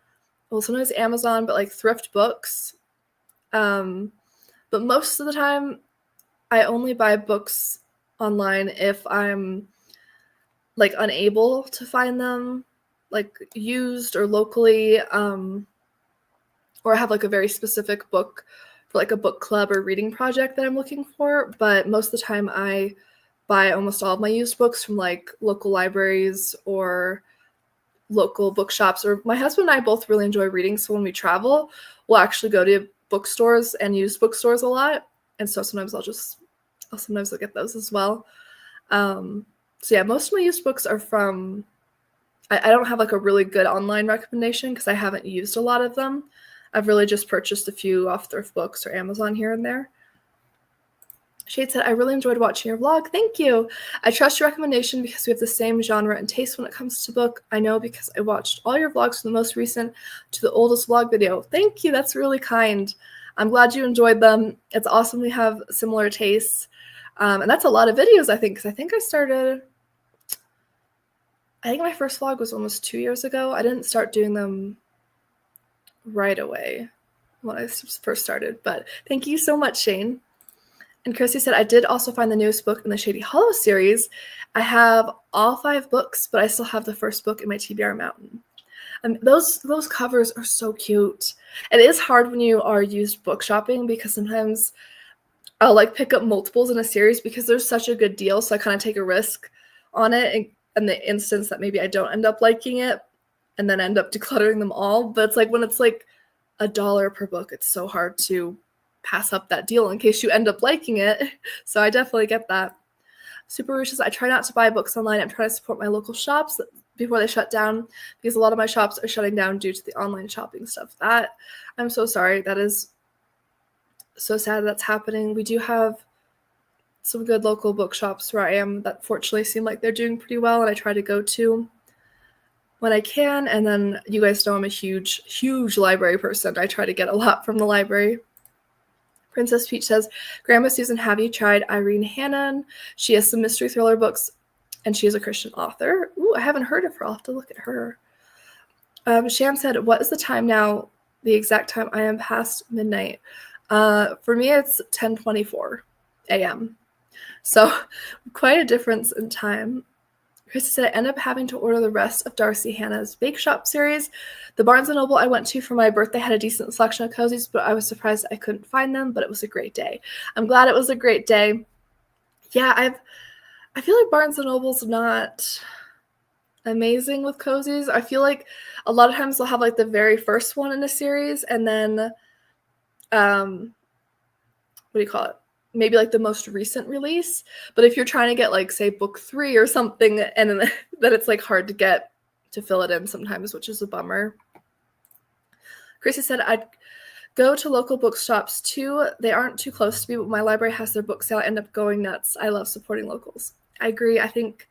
well, sometimes Amazon, but like thrift books. But most of the time, I only buy books online if I'm like unable to find them like used or locally, or I have like a very specific book for like a book club or reading project that I'm looking for. But most of the time I buy almost all of my used books from like local libraries or local bookshops. Or my husband and I both really enjoy reading, so when we travel, we'll actually go to bookstores and used bookstores a lot. And so sometimes I'll get those as well. So yeah, most of my used books are from, I don't have like a really good online recommendation because I haven't used a lot of them. I've really just purchased a few off Thrift Books or Amazon here and there. Shade said, I really enjoyed watching your vlog. Thank you. I trust your recommendation because we have the same genre and taste when it comes to book. I know because I watched all your vlogs from the most recent to the oldest vlog video. Thank you. That's really kind. I'm glad you enjoyed them. It's awesome we have similar tastes. And that's a lot of videos, I think, because I think my first vlog was almost 2 years ago. I didn't start doing them right away when I first started, but thank you so much, Shane. And Christy said, I did also find the newest book in the Shady Hollow series. I have all 5 books, but I still have the first book in my TBR mountain. And those covers are so cute. It is hard when you are used book shopping because sometimes I'll like pick up multiples in a series because there's such a good deal. So I kind of take a risk on it in the instance that maybe I don't end up liking it and then end up decluttering them all. But it's like when it's like $1 per book, it's so hard to pass up that deal in case you end up liking it. So I definitely get that. Super Rich says, I try not to buy books online. I'm trying to support my local shops before they shut down because a lot of my shops are shutting down due to the online shopping stuff. That, I'm so sorry. That is so sad that's happening. We do have some good local bookshops where I am that fortunately seem like they're doing pretty well, and I try to go to when I can. And then you guys know I'm a huge library person. I try to get a lot from the library. Princess Peach says, Grandma Susan, have you tried Irene Hannon? She has some mystery thriller books, and she is a Christian author. Ooh, I haven't heard of her. I'll have to look at her. Sham said, what is the time now? The exact time I am past midnight. For me, it's 10:24 a.m. So quite a difference in time. Christy said, I ended up having to order the rest of Darcy Hannah's Bake Shop series. The Barnes & Noble I went to for my birthday had a decent selection of cozies, but I was surprised I couldn't find them, but it was a great day. I'm glad it was a great day. Yeah, I feel like Barnes & Noble's not amazing with cozies. I feel like a lot of times they'll have like the very first one in a series and then what do you call it? Maybe like the most recent release. But if you're trying to get like say book 3 or something, and then it's like hard to get to fill it in sometimes, which is a bummer. Chrissy said, I'd go to local bookshops too. They aren't too close to me, but my library has their book sale. I end up going nuts. I love supporting locals. I agree. I think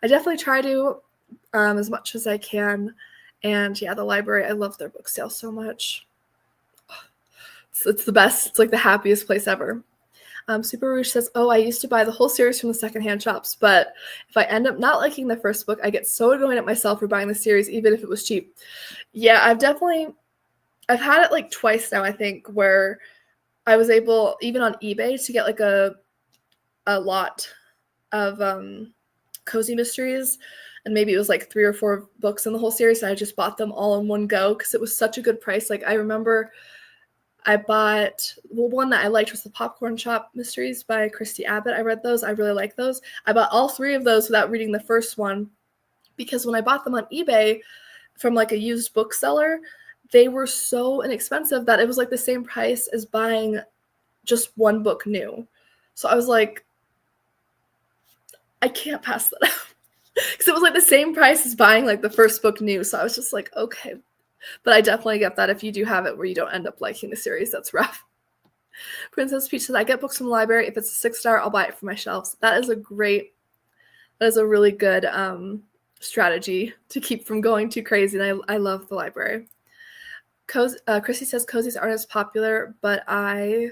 I definitely try to as much as I can. And yeah, the library, I love their book sale so much. It's the best. It's like the happiest place ever. Super Rouge says, oh, I used to buy the whole series from the secondhand shops, but if I end up not liking the first book, I get so annoyed at myself for buying the series, even if it was cheap. Yeah, I've had it like twice now, I think, where I was able, even on eBay, to get like a lot of cozy mysteries, and maybe it was like 3 or 4 books in the whole series, and I just bought them all in one go because it was such a good price. Like I remember I bought, one that I liked was the Popcorn Shop Mysteries by Christy Abbott. I read those. I really like those. I bought all 3 of those without reading the first one because when I bought them on eBay from like a used bookseller, they were so inexpensive that it was like the same price as buying just one book new. So I was like, I can't pass that up because it was like the same price as buying like the first book new. So I was just like, okay. But I definitely get that if you do have it where you don't end up liking the series, that's rough. Princess Peach says, I get books from the library. If it's a 6-star, I'll buy it for my shelves. That is a really good strategy to keep from going too crazy, and I love the library. Chrissy says cozies aren't as popular, but I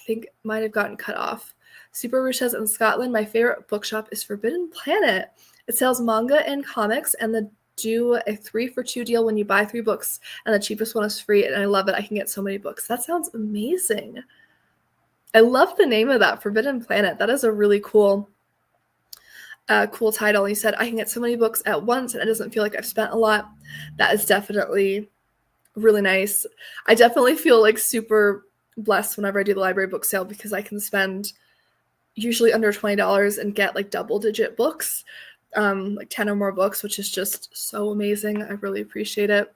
think might have gotten cut off. Super Rouge says, in Scotland, my favorite bookshop is Forbidden Planet. It sells manga and comics, and they do a 3-for-2 deal when you buy 3 books, and the cheapest one is free, and I love it. I can get so many books. That sounds amazing. I love the name of that, Forbidden Planet. That is a really cool title. And he said, I can get so many books at once, and it doesn't feel like I've spent a lot. That is definitely really nice. I definitely feel like super blessed whenever I do the library book sale because I can spend usually under $20 and get like double-digit books, like 10 or more books, which is just so amazing. I really appreciate it.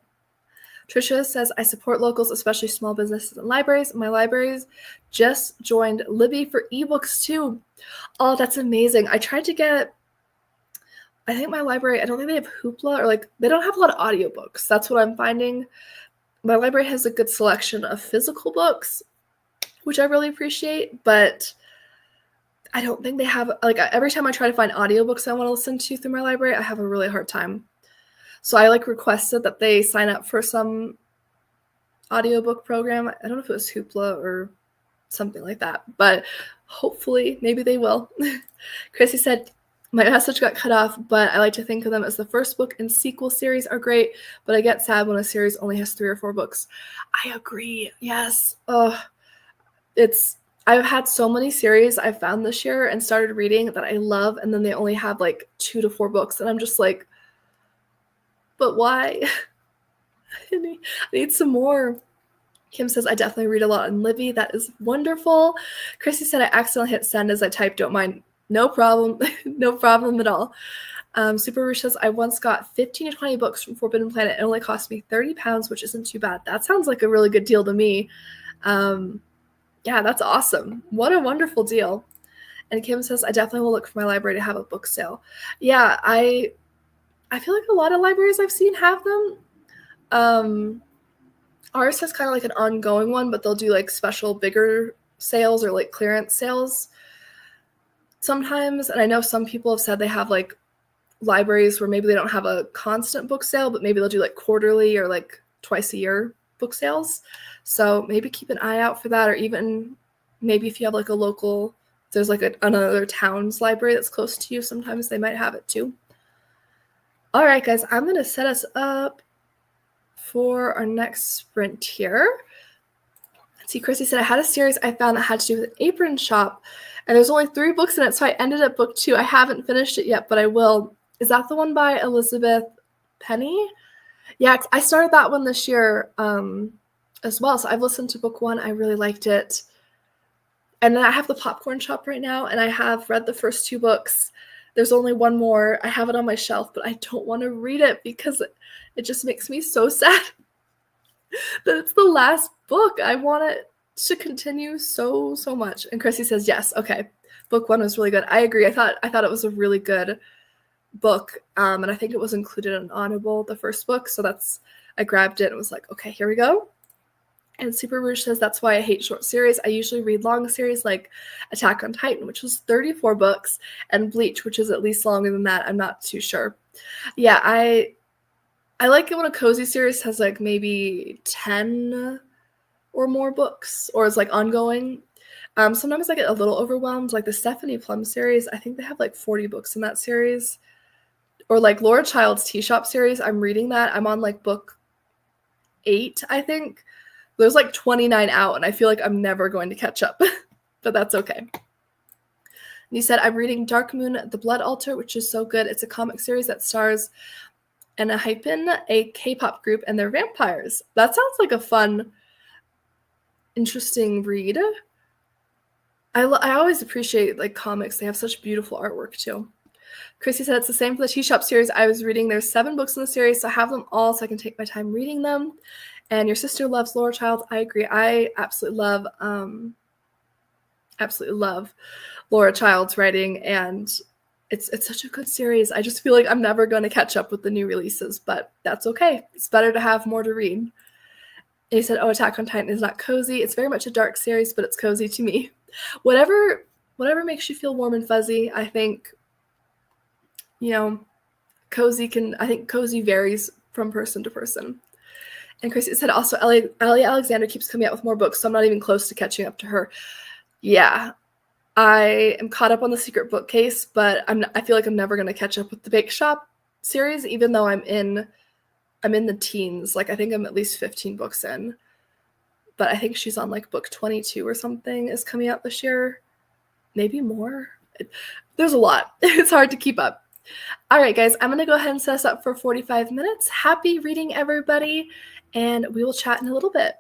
Trisha says, I support locals, especially small businesses and libraries. My libraries just joined Libby for ebooks too. Oh, that's amazing. I tried to get, I think my library, I don't think they have Hoopla, or like they don't have a lot of audiobooks. That's what I'm finding. My library has a good selection of physical books, which I really appreciate, but I don't think they have, like, every time I try to find audiobooks I want to listen to through my library, I have a really hard time. So I like requested that they sign up for some audiobook program. I don't know if it was Hoopla or something like that, but hopefully maybe they will. Chrissy said, my message got cut off, but I like to think of them as the first book, and sequel series are great, but I get sad when a series only has 3 or 4 books. I agree. Yes. I've had so many series I've found this year and started reading that I love, and then they only have like 2 to 4 books, and I'm just like, but why? I need some more. Kim says, I definitely read a lot in Libby. That is wonderful. Chrissy said, I accidentally hit send as I typed. Don't mind. No problem. No problem at all. Super Rouge says, I once got 15 to 20 books from Forbidden Planet. It only cost me £30, which isn't too bad. That sounds like a really good deal to me. Yeah, that's awesome. What a wonderful deal. And Kim says, I definitely will look for my library to have a book sale. Yeah, I feel like a lot of libraries I've seen have them. Ours has kind of like an ongoing one, but they'll do like special bigger sales or like clearance sales sometimes. And I know some people have said they have like libraries where maybe they don't have a constant book sale, but maybe they'll do like quarterly or like twice a year book sales. So maybe keep an eye out for that, or even maybe if you have like a local, there's like another town's library that's close to you, sometimes they might have it too. All right, guys, I'm going to set us up for our next sprint here. Let's see, Chrissy said, I had a series I found that had to do with an apron shop, and there's only 3 books in it, so I ended at book 2. I haven't finished it yet, but I will. Is that the one by Elizabeth Penny? Yeah, I started that one this year as well, so I've listened to book 1. I really liked it. And then I have The Popcorn Shop right now, and I have read the first 2 books. There's only one more. I have it on my shelf, but I don't want to read it because it just makes me so sad that it's the last book. I want it to continue so much. And Chrissy says, yes, okay. Book 1 was really good. I agree. I thought it was a really good book, and I think it was included in Audible, the first book, so I grabbed it and was like, okay, here we go. And Super Rouge says, that's why I hate short series. I usually read long series like Attack on Titan, which was 34 books, and Bleach, which is at least longer than that. I'm not too sure. Yeah, I like it when a cozy series has like maybe 10 or more books, or is like ongoing. Sometimes I get a little overwhelmed. Like the Stephanie Plum series, I think they have like 40 books in that series. Or like Laura Child's Tea Shop series, I'm reading that. I'm on like book 8, I think. There's like 29 out, and I feel like I'm never going to catch up, but that's okay. And he said, I'm reading Dark Moon, The Blood Altar, which is so good. It's a comic series that stars ENHYPEN, a K-pop group, and they're vampires. That sounds like a fun, interesting read. I always appreciate like comics. They have such beautiful artwork too. Chrissy said, it's the same for the Tea Shop series I was reading. There's 7 books in the series, so I have them all so I can take my time reading them. And your sister loves Laura Child. I agree. I absolutely love Laura Child's writing, and it's such a good series. I just feel like I'm never going to catch up with the new releases, but that's okay. It's better to have more to read. And he said, oh, Attack on Titan is not cozy. It's very much a dark series, but it's cozy to me. Whatever makes you feel warm and fuzzy, I think, cozy varies from person to person. And Chrissy said also Ellie Alexander keeps coming out with more books, so I'm not even close to catching up to her. Yeah, I am caught up on The Secret Bookcase, but I feel like I'm never going to catch up with the Bake Shop series, even though I'm in the teens. Like, I think I'm at least 15 books in. But I think she's on like book 22 or something is coming out this year. Maybe more. There's a lot. It's hard to keep up. All right, guys, I'm going to go ahead and set us up for 45 minutes. Happy reading, everybody, and we will chat in a little bit.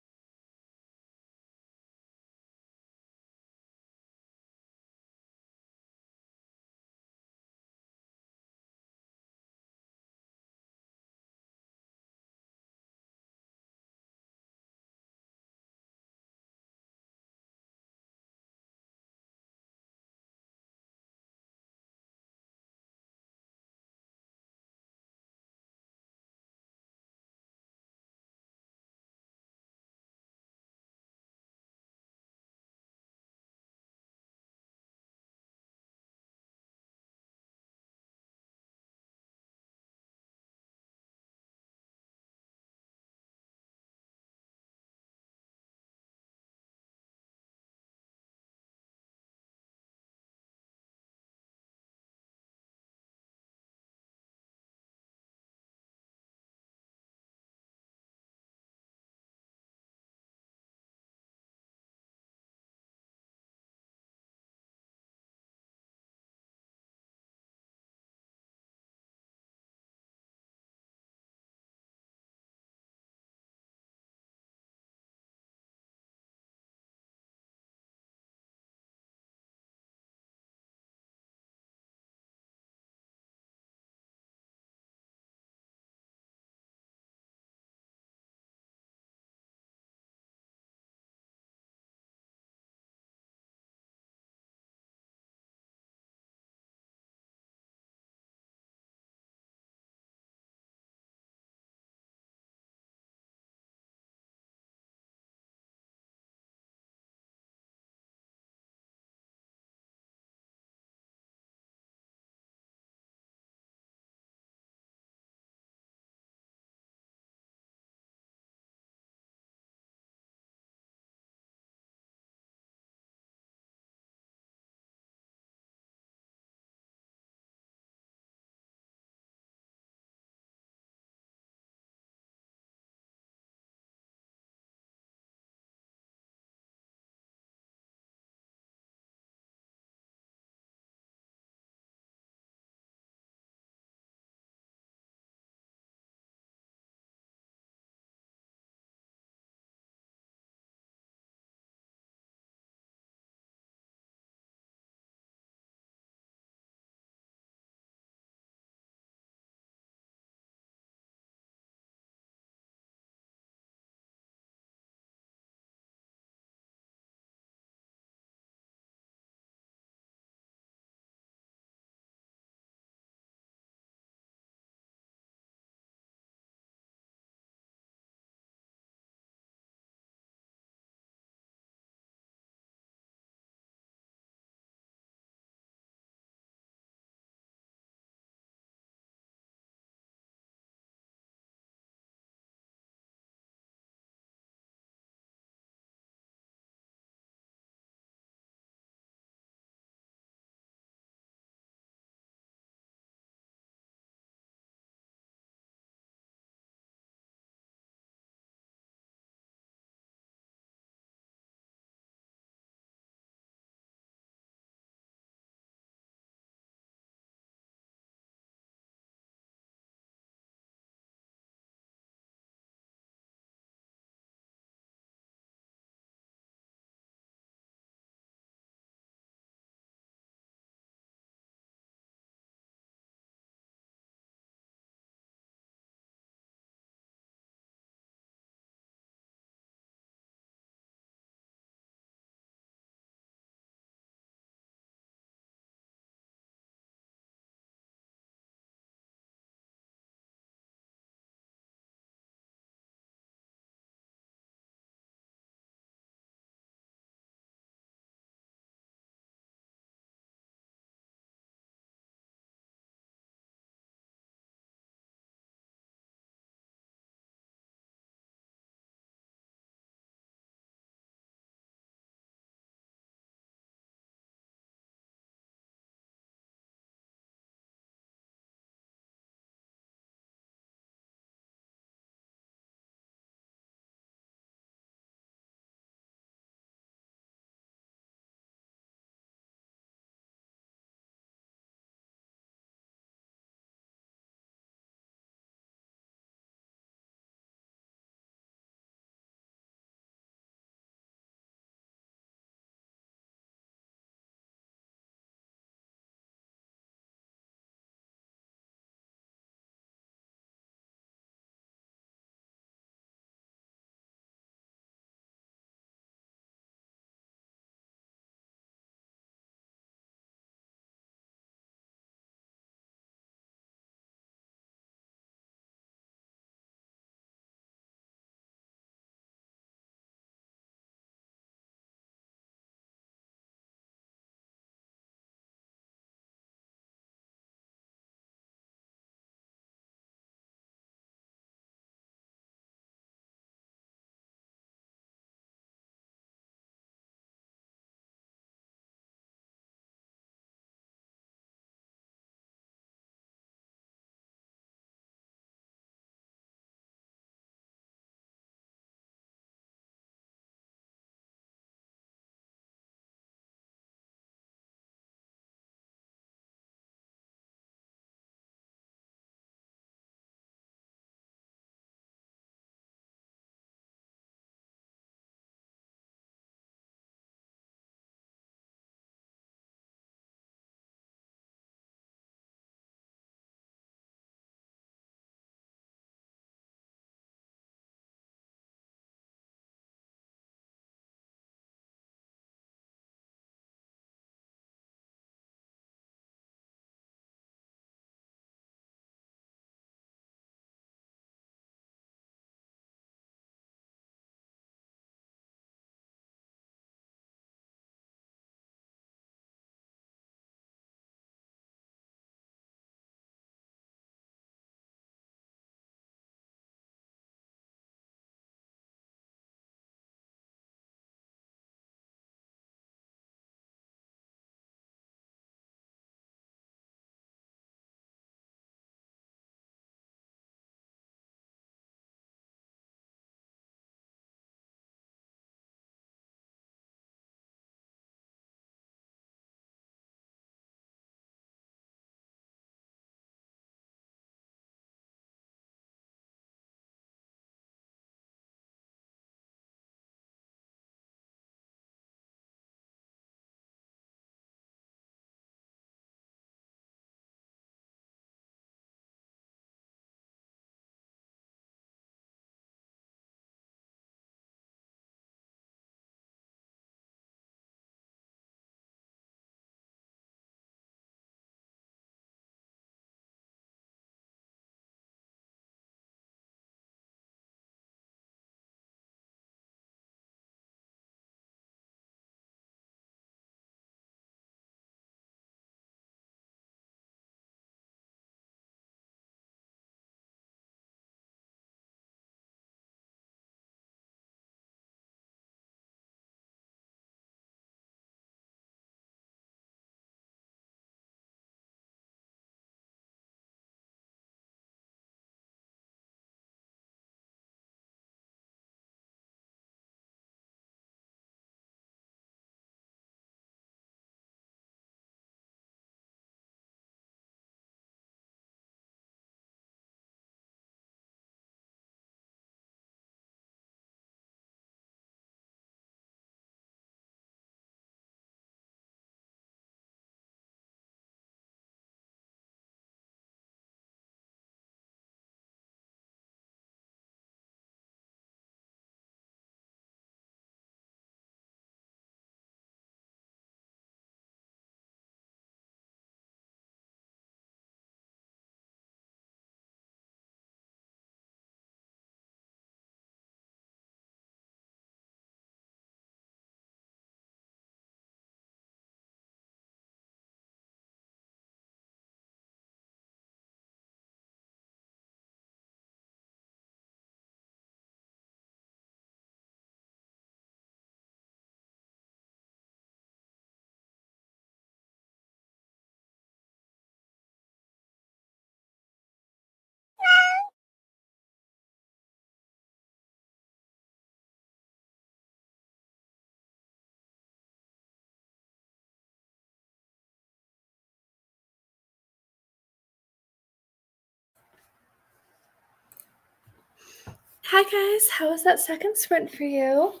Hi guys, how was that second sprint for you?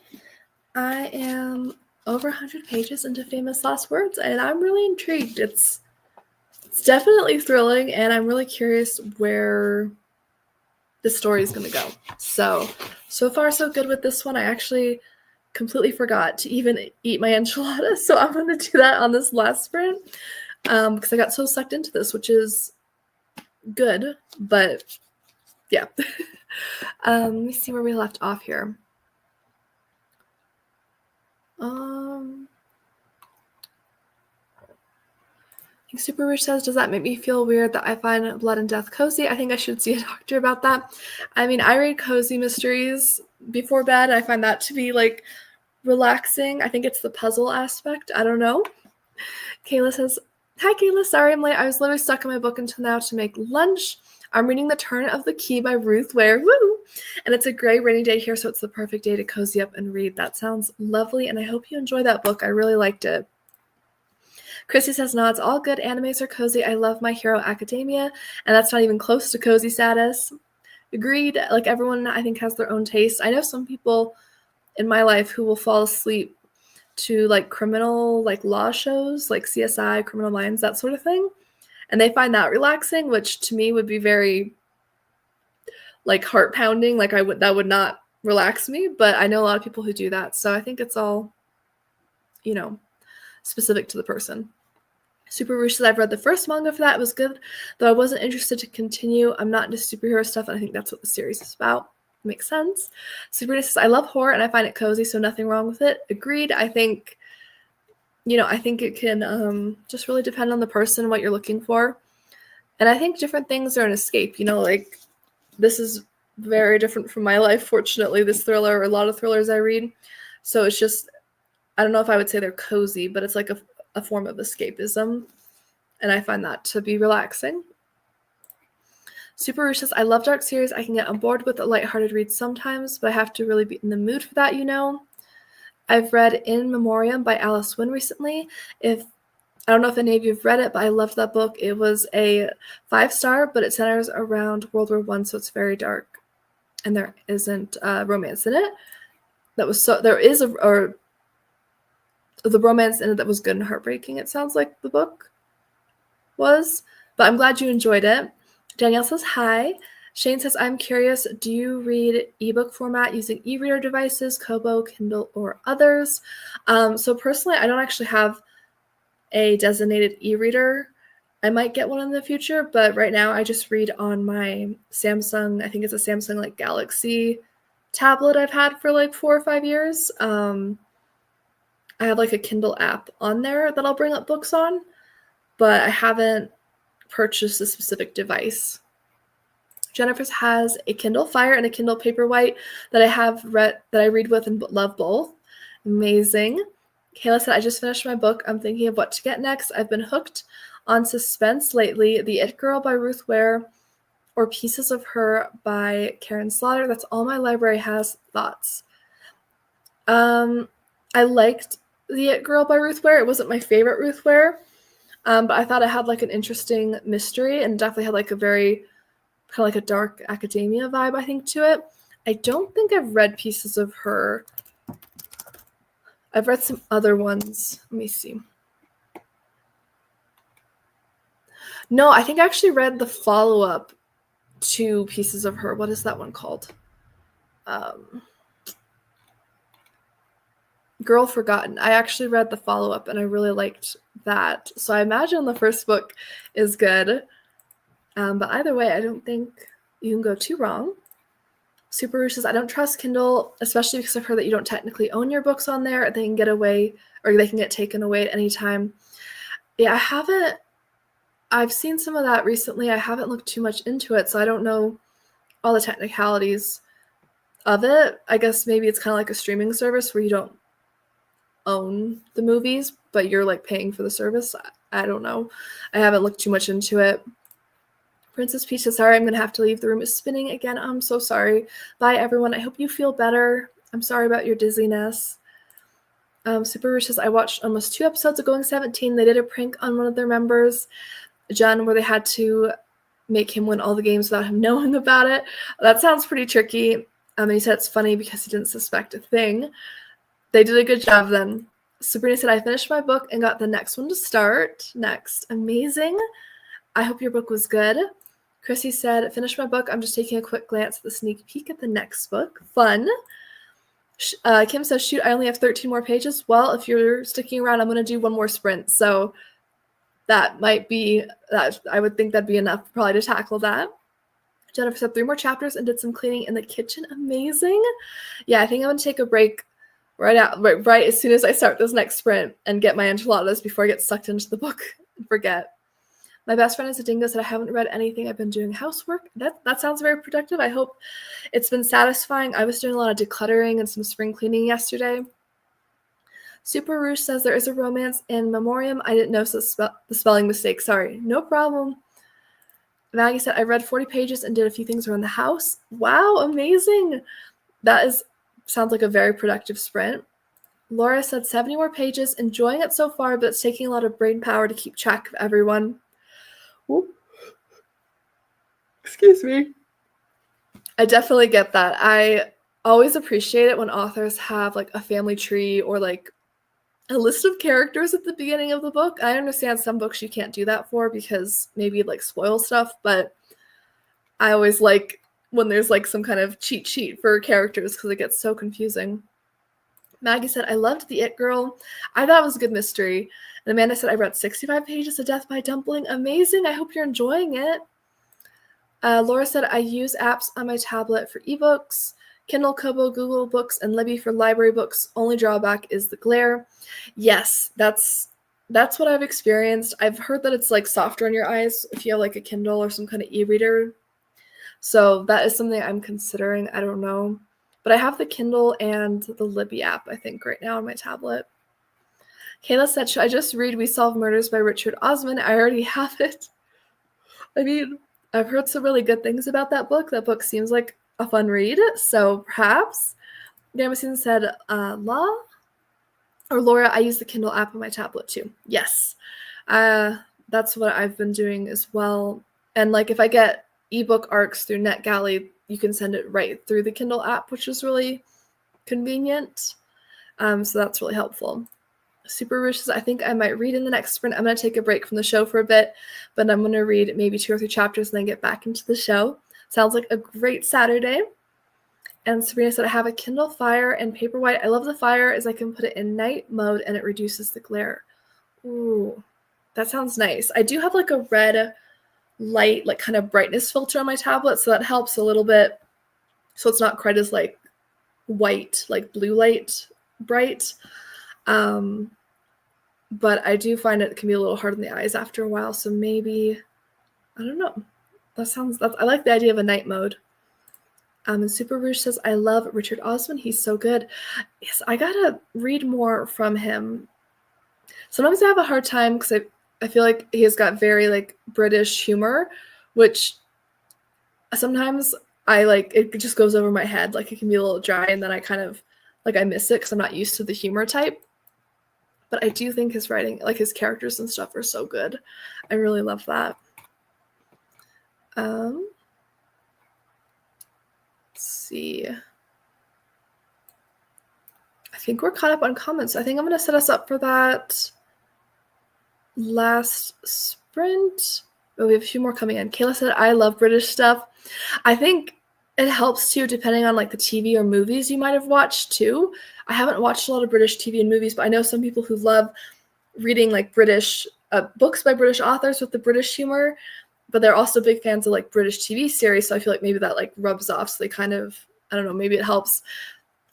I am over 100 pages into Famous Last Words, and I'm really intrigued. It's definitely thrilling, and I'm really curious where the story is going to go. So far so good with this one. I actually completely forgot to even eat my enchiladas, so I'm going to do that on this last sprint because I got so sucked into this, which is good, but yeah. Let me see where we left off here. Super Rich says, does that make me feel weird that I find Blood and Death cozy? I think I should see a doctor about that. I mean, I read cozy mysteries before bed. I find that to be like relaxing. I think it's the puzzle aspect. I don't know. Kayla says, hi Kayla, sorry I'm late. I was literally stuck in my book until now to make lunch. I'm reading The Turn of the Key by Ruth Ware. Woo! And it's a gray rainy day here, so it's the perfect day to cozy up and read. That sounds lovely, and I hope you enjoy that book. I really liked it. Chrissy says, no, it's all good. Animes are cozy. I love My Hero Academia, and that's not even close to cozy status. Agreed. Like, everyone, I think, has their own taste. I know some people in my life who will fall asleep to, like, criminal, like, law shows, like CSI, Criminal Minds, that sort of thing, and they find that relaxing, which to me would be very, like, heart-pounding. Like, that would not relax me, but I know a lot of people who do that, so I think it's all, you know, specific to the person. Super Roosh says, I've read the first manga for that. It was good, though I wasn't interested to continue. I'm not into superhero stuff, and I think that's what the series is about. Makes sense. Super Roosh says, I love horror, and I find it cozy, so nothing wrong with it. Agreed. I think, I think it can just really depend on the person and what you're looking for. And I think different things are an escape. Like, this is very different from my life, fortunately, this thriller, or a lot of thrillers I read. So it's just, I don't know if I would say they're cozy, but it's like a form of escapism, and I find that to be relaxing. Super Roosh says, I love dark series. I can get on board with a lighthearted read sometimes, but I have to really be in the mood for that, I've read In Memoriam by Alice Wynne recently. I don't know if any of you have read it, but I loved that book. It was a 5-star, but it centers around World War I, so it's very dark, and there isn't romance in it. There is the romance in it that was good and heartbreaking, it sounds like the book was, but I'm glad you enjoyed it. Danielle says, hi. Shane says, I'm curious, do you read ebook format using e-reader devices, Kobo, Kindle, or others? So personally, I don't actually have a designated e-reader. I might get one in the future, but right now I just read on my Samsung, I think it's a Samsung like Galaxy tablet I've had for like 4 or 5 years. I have like a Kindle app on there that I'll bring up books on, but I haven't purchased a specific device. Jennifer's has a Kindle Fire and a Kindle Paperwhite that I read with and love both. Amazing. Kayla said, I just finished my book. I'm thinking of what to get next. I've been hooked on suspense lately. The It Girl by Ruth Ware or Pieces of Her by Karen Slaughter. That's all my library has. Thoughts? I liked The It Girl by Ruth Ware. It wasn't my favorite Ruth Ware, but I thought it had like an interesting mystery and definitely had like a very kind of like a dark academia vibe, I think, to it. I don't think I've read Pieces of Her. I've read some other ones. Let me see. No, I think I actually read the follow-up to Pieces of Her. What is that one called? Girl Forgotten. I actually read the follow-up and I really liked that. So I imagine the first book is good. But either way, I don't think you can go too wrong. Super Roosh says, I don't trust Kindle, especially because I've heard that you don't technically own your books on there. They can get away, or they can get taken away at any time. Yeah, I've seen some of that recently. I haven't looked too much into it, so I don't know all the technicalities of it. I guess maybe it's kind of like a streaming service where you don't own the movies, but you're like paying for the service. I don't know. I haven't looked too much into it. Princess Peach says, sorry, I'm going to have to leave. The room is spinning again. I'm so sorry. Bye, everyone. I hope you feel better. I'm sorry about your dizziness. Super Rich says, I watched almost 2 episodes of Going 17. They did a prank on one of their members, Jen, where they had to make him win all the games without him knowing about it. That sounds pretty tricky. And he said it's funny because he didn't suspect a thing. They did a good job then. Sabrina said, I finished my book and got the next one to start. Next. Amazing. I hope your book was good. Chrissy said, finished my book. I'm just taking a quick glance at the sneak peek at the next book. Fun. Kim says, shoot, I only have 13 more pages. Well, if you're sticking around, I'm going to do one more sprint. So that might be, that I would think that'd be enough probably to tackle that. Jennifer said 3 more chapters and did some cleaning in the kitchen. Amazing. Yeah, I think I'm going to take a break right as soon as I start this next sprint and get my enchiladas before I get sucked into the book and forget. My best friend is a dingo said, I haven't read anything. I've been doing housework. That sounds very productive. I hope it's been satisfying. I was doing a lot of decluttering and some spring cleaning yesterday. Super Rouge says there is a romance in Memoriam. I didn't notice the spelling mistake. Sorry. No problem. Maggie said, I read 40 pages and did a few things around the house. Wow, amazing. Sounds like a very productive sprint. Laura said 70 more pages, enjoying it so far, but it's taking a lot of brain power to keep track of everyone. Ooh. Excuse me. I definitely get that. I always appreciate it when authors have like a family tree or like a list of characters at the beginning of the book. I understand some books you can't do that for because maybe you'd like spoil stuff, but I always like when there's like some kind of cheat sheet for characters because it gets so confusing. Maggie said, I loved The It Girl. I thought it was a good mystery. And Amanda said, I read 65 pages of Death by Dumpling. Amazing. I hope you're enjoying it. Laura said, I use apps on my tablet for ebooks, Kindle, Kobo, Google Books, and Libby for library books. Only drawback is the glare. Yes, that's what I've experienced. I've heard that it's like softer on your eyes if you have like a Kindle or some kind of e-reader. So that is something I'm considering. I don't know. But I have the Kindle and the Libby app, I think, right now on my tablet. Kayla said, should I just read We Solve Murders by Richard Osman? I already have it. I mean, I've heard some really good things about that book. That book seems like a fun read, so perhaps. Damascene said, Laura, I use the Kindle app on my tablet too. Yes. That's what I've been doing as well. And like if I get ebook arcs through NetGalley, you can send it right through the Kindle app, which is really convenient. So that's really helpful. Super Rouge says, I think I might read in the next sprint. I'm going to take a break from the show for a bit, but I'm going to read maybe 2 or 3 chapters and then get back into the show. Sounds like a great Saturday. And Sabrina said, I have a Kindle Fire and Paperwhite. I love the Fire as I can put it in night mode and it reduces the glare. Ooh, that sounds nice. I do have like a red light, like kind of brightness filter on my tablet, so that helps a little bit. So it's not quite as like white, like blue light bright. But I do find it can be a little hard on the eyes after a while, so maybe, I don't know. I like the idea of a night mode. And Super Rouge says, I love Richard Osman. He's so good. Yes, I gotta read more from him. Sometimes I have a hard time because I feel like he's got very like British humor, which sometimes I like, it just goes over my head. Like it can be a little dry and then I kind of like I miss it because I'm not used to the humor type. But I do think his writing, like his characters and stuff are so good. I really love that. Let's see. I think we're caught up on comments. I think I'm going to set us up for that last sprint. Oh, we have a few more coming in. Kayla said, I love British stuff. I think it helps too, depending on like the TV or movies you might have watched too. I haven't watched a lot of British TV and movies, but I know some people who love reading like British books by British authors with the British humor, but they're also big fans of like British TV series. So I feel like maybe that like rubs off. So they kind of, I don't know, maybe it helps.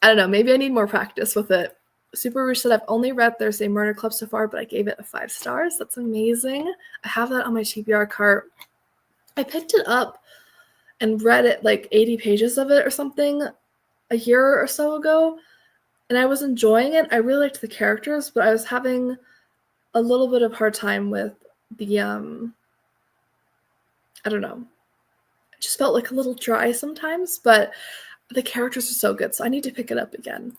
I don't know, maybe I need more practice with it. Super Rouge said, I've only read Thursday Murder Club so far, but I gave it a 5 stars. That's amazing. I have that on my TBR cart. I picked it up and read it like 80 pages of it or something a year or so ago. And I was enjoying it. I really liked the characters, but I was having a little bit of hard time with the, I don't know. It just felt like a little dry sometimes, but the characters are so good, so I need to pick it up again.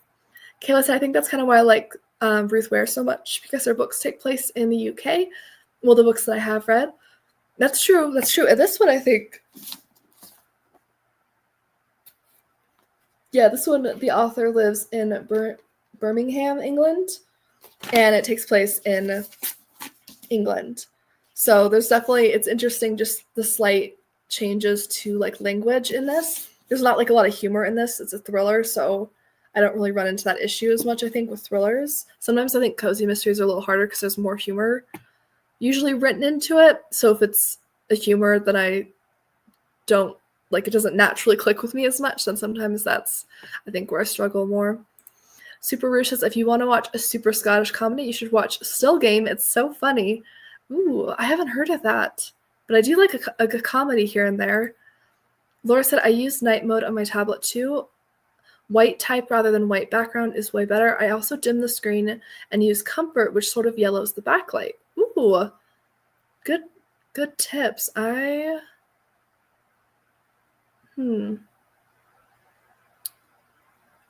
Kayla said, I think that's kind of why I like Ruth Ware so much, because her books take place in the UK. Well, the books that I have read. That's true. And this one, I think, Yeah, this one, the author lives in Birmingham, England, and it takes place in England. So there's definitely, it's interesting just the slight changes to like language in this. There's not like a lot of humor in this. It's a thriller, so I don't really run into that issue as much, I think, with thrillers. Sometimes I think cozy mysteries are a little harder because there's more humor usually written into it. So if it's a humor that I don't like, it doesn't naturally click with me as much, then sometimes that's, I think, where I struggle more. Super Rouge says, if you want to watch a super Scottish comedy, you should watch Still Game. It's so funny. Ooh, I haven't heard of that. But I do like a good comedy here and there. Laura said, I use night mode on my tablet too. White type rather than white background is way better. I also dim the screen and use comfort, which sort of yellows the backlight. Ooh, good tips. I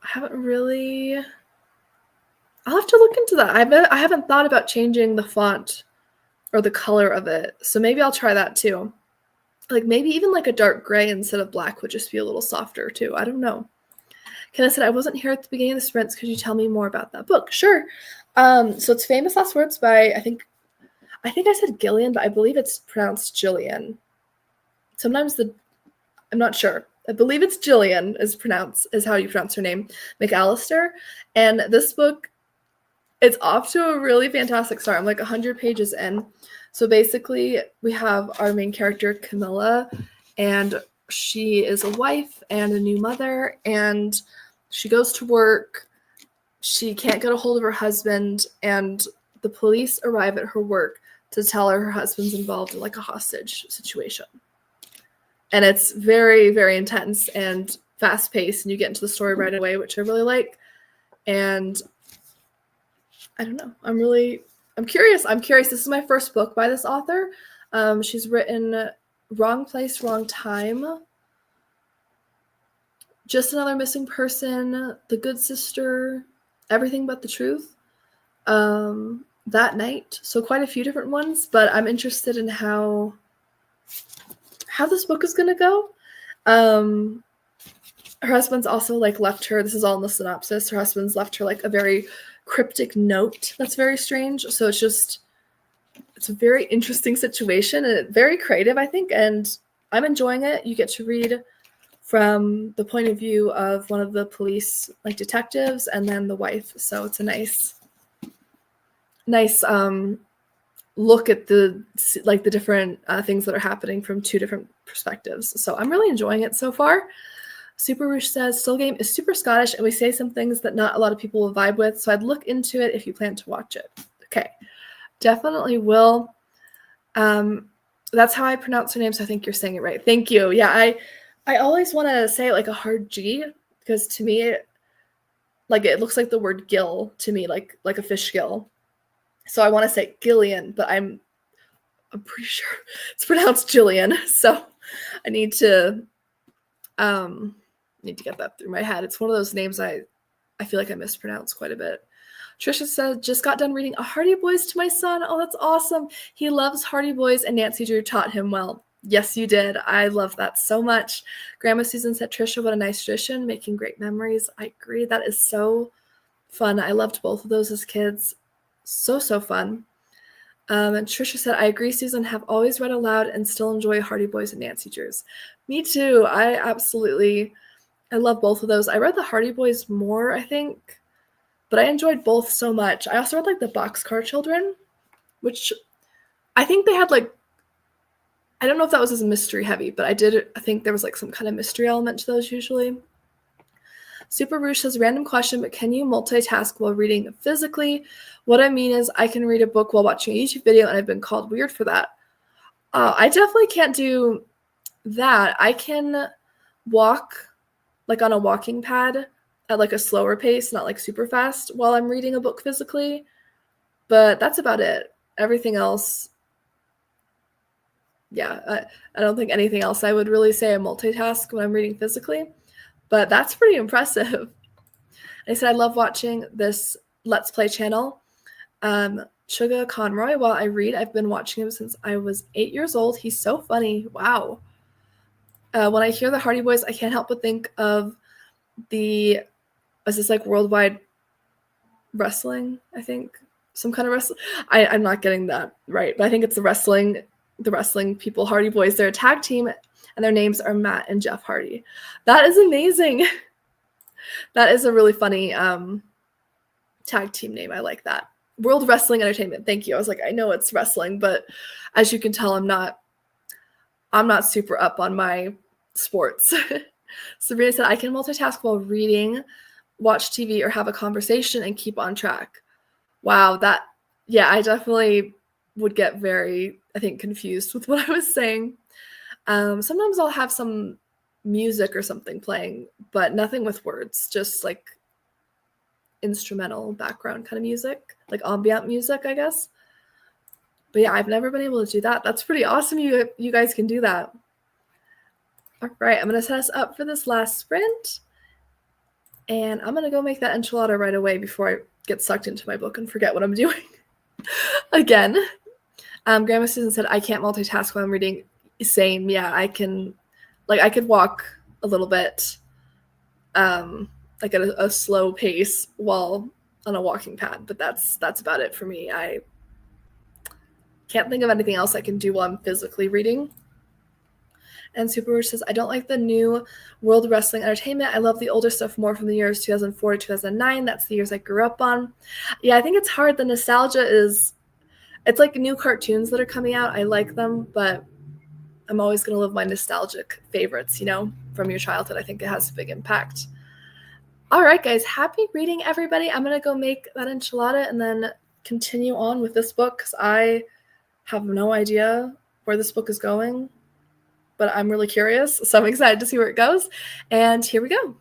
haven't really... I'll have to look into that. I haven't thought about changing the font or the color of it, so maybe I'll try that too. Like maybe even like a dark gray instead of black would just be a little softer too. I don't know. Kenna said, I wasn't here at the beginning of the sprints. Could you tell me more about that book? Sure. So it's Famous Last Words by, I think I said Gillian, but I believe it's pronounced Jillian. Sometimes I'm not sure. I believe it's Jillian is how you pronounce her name, McAllister. And this book, it's off to a really fantastic start. I'm like 100 pages in. So basically, we have our main character, Camilla, and she is a wife and a new mother, and she goes to work. She can't get a hold of her husband, and the police arrive at her work to tell her husband's involved in like a hostage situation. And it's very, very intense and fast-paced, and you get into the story right away, which I really like. And I don't know. I'm curious. This is my first book by this author. She's written Wrong Place, Wrong Time, Just Another Missing Person, The Good Sister, Everything But the Truth, That Night. So quite a few different ones, but I'm interested in how this book is going to go. Her husband's also like left her, this is all in the synopsis, her husband's left her like a very cryptic note that's very strange. So it's a very interesting situation and very creative, I think, and I'm enjoying it. You get to read from the point of view of one of the police like detectives and then the wife. So it's a nice look at the different things that are happening from two different perspectives. So I'm really enjoying it so far. Super Rouge says, Still Game is super Scottish, and we say some things that not a lot of people will vibe with, so I'd look into it if you plan to watch it. Okay, definitely will. That's how I pronounce her name, so I think you're saying it right. Thank you. Yeah, I always want to say it like a hard G, because to me, it looks like the word gill to me, like a fish gill. So I want to say Gillian, but I'm pretty sure it's pronounced Jillian. So I need to get that through my head. It's one of those names I feel like I mispronounce quite a bit. Trisha said, just got done reading A Hardy Boys to my son. Oh, that's awesome. He loves Hardy Boys, and Nancy Drew taught him well. Yes, you did. I love that so much. Grandma Susan said, Trisha, what a nice tradition, making great memories. I agree. That is so fun. I loved both of those as kids. So fun. And Trisha said, I agree, Susan, have always read aloud and still enjoy Hardy Boys and Nancy Drews. Me too. I love both of those. I read the Hardy Boys more, I think, but I enjoyed both so much. I also read like the Boxcar Children, which I think they had like, I don't know if that was as mystery heavy, but I think there was like some kind of mystery element to those usually. Super Rouge says, random question, but can you multitask while reading physically? What I mean is I can read a book while watching a YouTube video, and I've been called weird for that. I definitely can't do that. I can walk like on a walking pad at like a slower pace, not like super fast, while I'm reading a book physically, but that's about it. Everything else, yeah, I don't think anything else I would really say I multitask when I'm reading physically. But that's pretty impressive. I said I love watching this Let's Play channel. Sugar Conroy, while I read, I've been watching him since I was 8 years old. He's so funny. Wow. When I hear the Hardy Boys, I can't help but think of the is this like worldwide wrestling, I think. Some kind of wrestling. I'm not getting that right, but I think it's the wrestling people, Hardy Boys. They're a tag team, and their names are Matt and Jeff Hardy. That is amazing. That is a really funny tag team name. I like that. World Wrestling Entertainment. Thank you. I was like, I know it's wrestling, but as you can tell, I'm not super up on my sports. Sabrina said, I can multitask while reading, watch TV, or have a conversation and keep on track. Wow, yeah, I definitely would get very, I think, confused with what I was saying. Sometimes I'll have some music or something playing, but nothing with words, just like instrumental background kind of music, like ambient music, I guess. But yeah, I've never been able to do that. That's pretty awesome. You guys can do that. All right, I'm gonna set us up for this last sprint, and I'm gonna go make that enchilada right away before I get sucked into my book and forget what I'm doing again. Grandma Susan said, I can't multitask while I'm reading. Same, yeah, I could walk a little bit, like at a slow pace while on a walking pad, but that's about it for me. I can't think of anything else I can do while I'm physically reading. And Super says, I don't like the new World Wrestling Entertainment. I love the older stuff more from the years 2004 to 2009. That's the years I grew up on. Yeah, I think it's hard. The nostalgia it's like new cartoons that are coming out. I like them, but I'm always going to love my nostalgic favorites, from your childhood. I think it has a big impact. All right, guys, happy reading, everybody. I'm going to go make that enchilada and then continue on with this book because I have no idea where this book is going, but I'm really curious, so I'm excited to see where it goes. And here we go.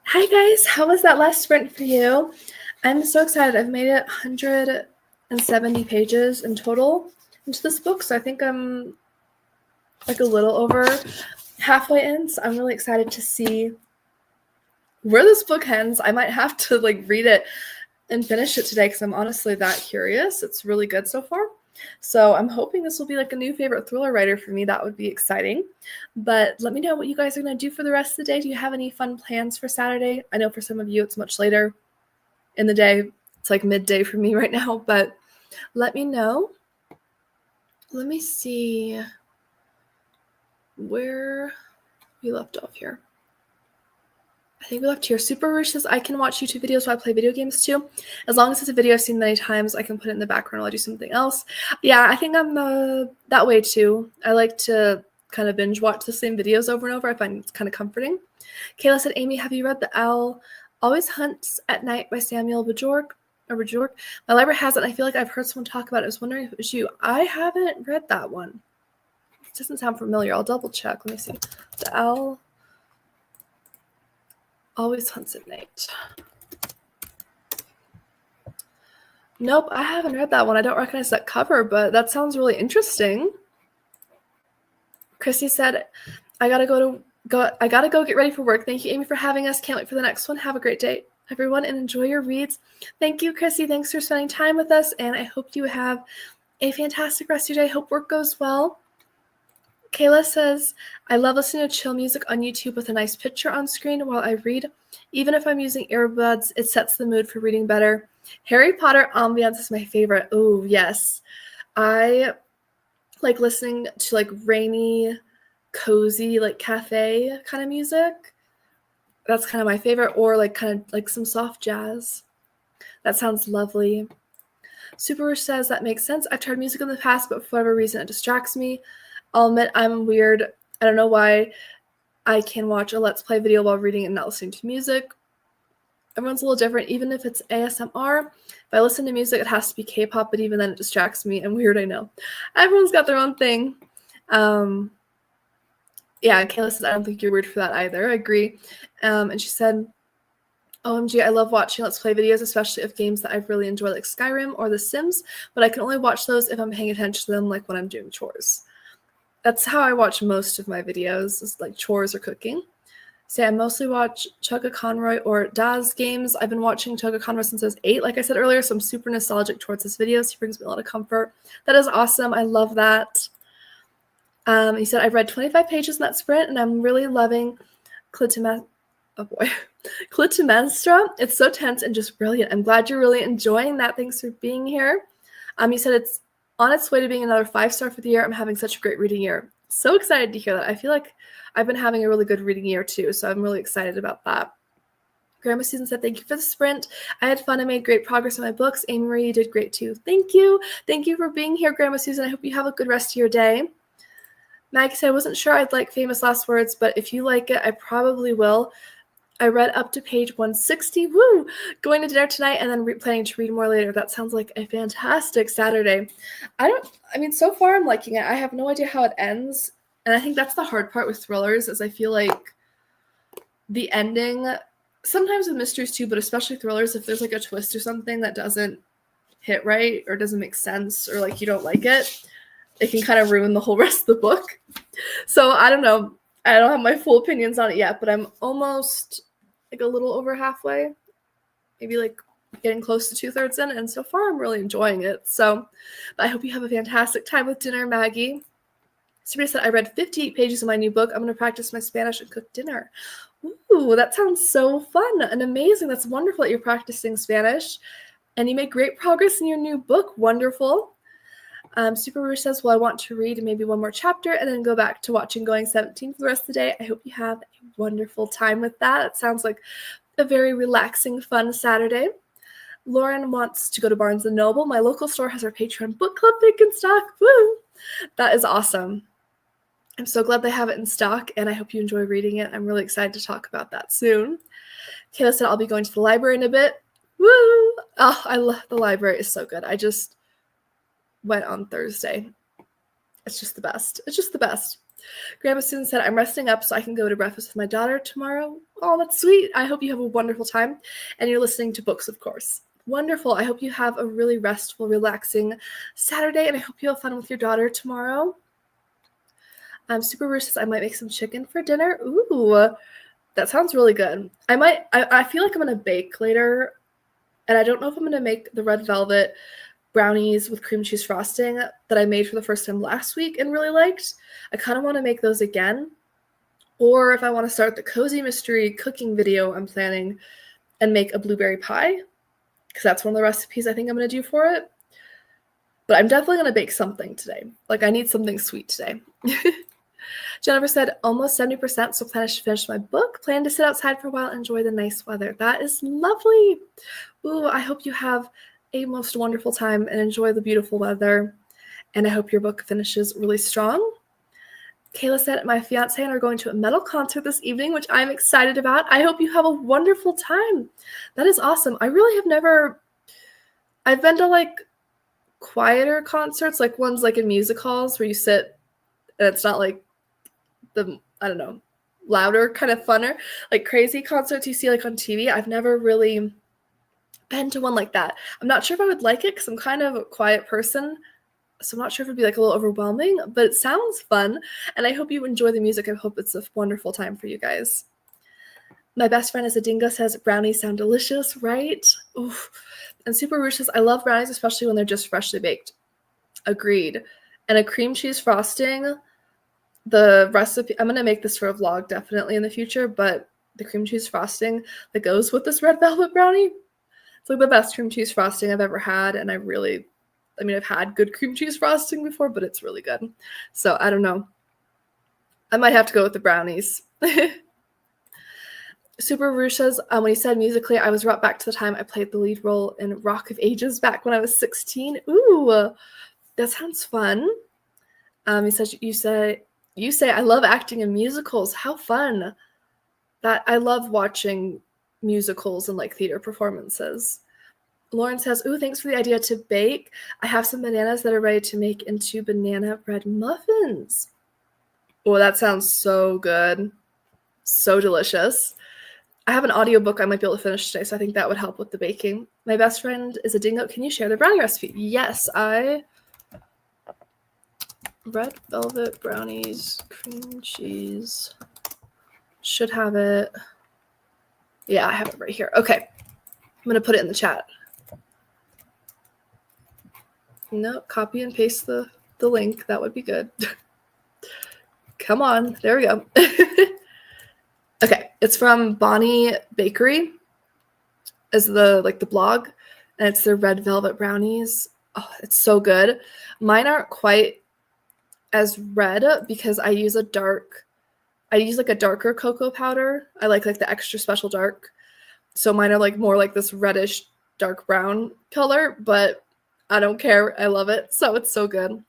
Hi guys, how was that last sprint for you? I'm so excited. I've made it 170 pages in total into this book, so I think I'm like a little over halfway in, so I'm really excited to see where this book ends. I might have to like read it and finish it today because I'm honestly that curious. It's really good so far. So I'm hoping this will be like a new favorite thriller writer for me. That would be exciting. But let me know what you guys are going to do for the rest of the day. Do you have any fun plans for Saturday? I know for some of you it's much later in the day. It's like midday for me right now, but let me know. Let me see where we left off here. I think we left here. Super Rouge says, I can watch YouTube videos while I play video games too. As long as it's a video I've seen many times, I can put it in the background while I do something else. Yeah, I think I'm that way too. I like to kind of binge watch the same videos over and over. I find it's kind of comforting. Kayla said, Amy, have you read The Owl Always Hunts at Night by Samuel Bjork? My library has it, and I feel like I've heard someone talk about it. I was wondering if it was you. I haven't read that one. It doesn't sound familiar. I'll double check. Let me see. The Owl Always Hunts at Night. Nope, I haven't read that one. I don't recognize that cover, but that sounds really interesting. Chrissy said, I gotta go get ready for work. Thank you, Amy, for having us. Can't wait for the next one. Have a great day, everyone, and enjoy your reads. Thank you, Chrissy. Thanks for spending time with us, and I hope you have a fantastic rest of your day. Hope work goes well. Kayla says, I love listening to chill music on YouTube with a nice picture on screen while I read. Even if I'm using earbuds, it sets the mood for reading better. Harry Potter ambiance is my favorite. Oh, yes. I like listening to like rainy, cozy, like cafe kind of music. That's kind of my favorite, or like kind of like some soft jazz. That sounds lovely. Super Rich says, that makes sense. I've tried music in the past, but for whatever reason, it distracts me. I'll admit I'm weird. I don't know why I can watch a Let's Play video while reading and not listening to music. Everyone's a little different, even if it's ASMR. If I listen to music, it has to be K-pop, but even then it distracts me. I'm weird, I know. Everyone's got their own thing. Yeah, Kayla says, I don't think you're weird for that either. I agree. And she said, OMG, I love watching Let's Play videos, especially of games that I really enjoy, like Skyrim or The Sims, but I can only watch those if I'm paying attention to them, like when I'm doing chores. That's how I watch most of my videos, is like chores or cooking. I mostly watch Chugga Conroy or Daz games. I've been watching Chugga Conroy since I was 8, like I said earlier, so I'm super nostalgic towards his videos. He brings me a lot of comfort. That is awesome. I love that. He said, I've read 25 pages in that sprint, and I'm really loving Clytemnestra. It's so tense and just brilliant. I'm glad you're really enjoying that. Thanks for being here. He said it's on its way to being another 5-star for the year. I'm having such a great reading year. So excited to hear that. I feel like I've been having a really good reading year too, so I'm really excited about that. Grandma Susan said, thank you for the sprint. I had fun and made great progress in my books. Amy Marie, you did great too. Thank you. Thank you for being here, Grandma Susan. I hope you have a good rest of your day. Maggie said, I wasn't sure I'd like Famous Last Words, but if you like it, I probably will. I read up to page 160. Woo! Going to dinner tonight and then planning to read more later. That sounds like a fantastic Saturday. So far I'm liking it. I have no idea how it ends. And I think that's the hard part with thrillers, is I feel like the ending, sometimes with mysteries too, but especially thrillers, if there's like a twist or something that doesn't hit right or doesn't make sense or like you don't like it, it can kind of ruin the whole rest of the book. So I don't know. I don't have my full opinions on it yet, but I'm almost like a little over halfway, maybe like getting close to 2/3 in, and so far I'm really enjoying it. So I hope you have a fantastic time with dinner, Maggie. Sabrina said, I read 58 pages of my new book. I'm going to practice my Spanish and cook dinner. Ooh, that sounds so fun and amazing. That's wonderful that you're practicing Spanish, and you make great progress in your new book. Wonderful. Super Rouge says, well, I want to read maybe one more chapter and then go back to watching Going 17 for the rest of the day. I hope you have a wonderful time with that. It sounds like a very relaxing, fun Saturday. Lauren wants to go to Barnes & Noble. My local store has our Patreon book club pick in stock. Woo! That is awesome. I'm so glad they have it in stock, and I hope you enjoy reading it. I'm really excited to talk about that soon. Kayla said, I'll be going to the library in a bit. Woo! Oh, I love the library. It's so good. I just went on Thursday. It's just the best. It's just the best. Grandma Susan said, I'm resting up so I can go to breakfast with my daughter tomorrow. Oh, that's sweet. I hope you have a wonderful time. And you're listening to books, of course. Wonderful. I hope you have a really restful, relaxing Saturday, and I hope you have fun with your daughter tomorrow. Super Roosh says, I might make some chicken for dinner. Ooh, that sounds really good. I feel like I'm going to bake later, and I don't know if I'm going to make the red velvet brownies with cream cheese frosting that I made for the first time last week and really liked. I kind of want to make those again, or if I want to start the Cozy Mystery cooking video I'm planning and make a blueberry pie, because that's one of the recipes I think I'm going to do for it. But I'm definitely going to bake something today. Like, I need something sweet today. Jennifer said, almost 70%, so plan to finish my book. Plan to sit outside for a while and enjoy the nice weather. That is lovely. Ooh, I hope you have a most wonderful time and enjoy the beautiful weather. And I hope your book finishes really strong. Kayla said, my fiance and I are going to a metal concert this evening, which I'm excited about. I hope you have a wonderful time. That is awesome. I really have never, I've been to like quieter concerts, like ones like in music halls where you sit and it's not like the, I don't know, louder, kind of funner, like crazy concerts you see like on TV. I've never really been to one like that. I'm not sure if I would like it because I'm kind of a quiet person, so I'm not sure if it'd be like a little overwhelming, but it sounds fun, and I hope you enjoy the music. I hope it's a wonderful time for you guys. My best friend is a dingo says, brownies sound delicious, right? Oof. And Super Roosh says, I love brownies, especially when they're just freshly baked. Agreed. And a cream cheese frosting, the recipe, I'm going to make this for a vlog definitely in the future, but the cream cheese frosting that goes with this red velvet brownie, it's like the best cream cheese frosting I've ever had, and I've had good cream cheese frosting before, but it's really good. So I don't know. I might have to go with the brownies. Super Roosh says, when he said musically, I was brought back to the time I played the lead role in Rock of Ages back when I was 16. Ooh, that sounds fun. He says, you say, I love acting in musicals. How fun. That I love watching musicals and like theater performances. Lauren says, ooh, thanks for the idea to bake. I have some bananas that are ready to make into banana bread muffins. Oh, that sounds so good. So delicious. I have an audiobook I might be able to finish today, so I think that would help with the baking. My best friend is a dingo. Can you share the brownie recipe? Yes, red velvet brownies, cream cheese. Should have it. Yeah, I have it right here. Okay. I'm going to put it in the chat. No, copy and paste the link. That would be good. Come on. There we go. Okay. It's from Bonnie Bakery is the blog, and it's their red velvet brownies. Oh, it's so good. Mine aren't quite as red because I use like a darker cocoa powder. I like the extra special dark. So mine are like more like this reddish dark brown color, but I don't care. I love it. So it's so good.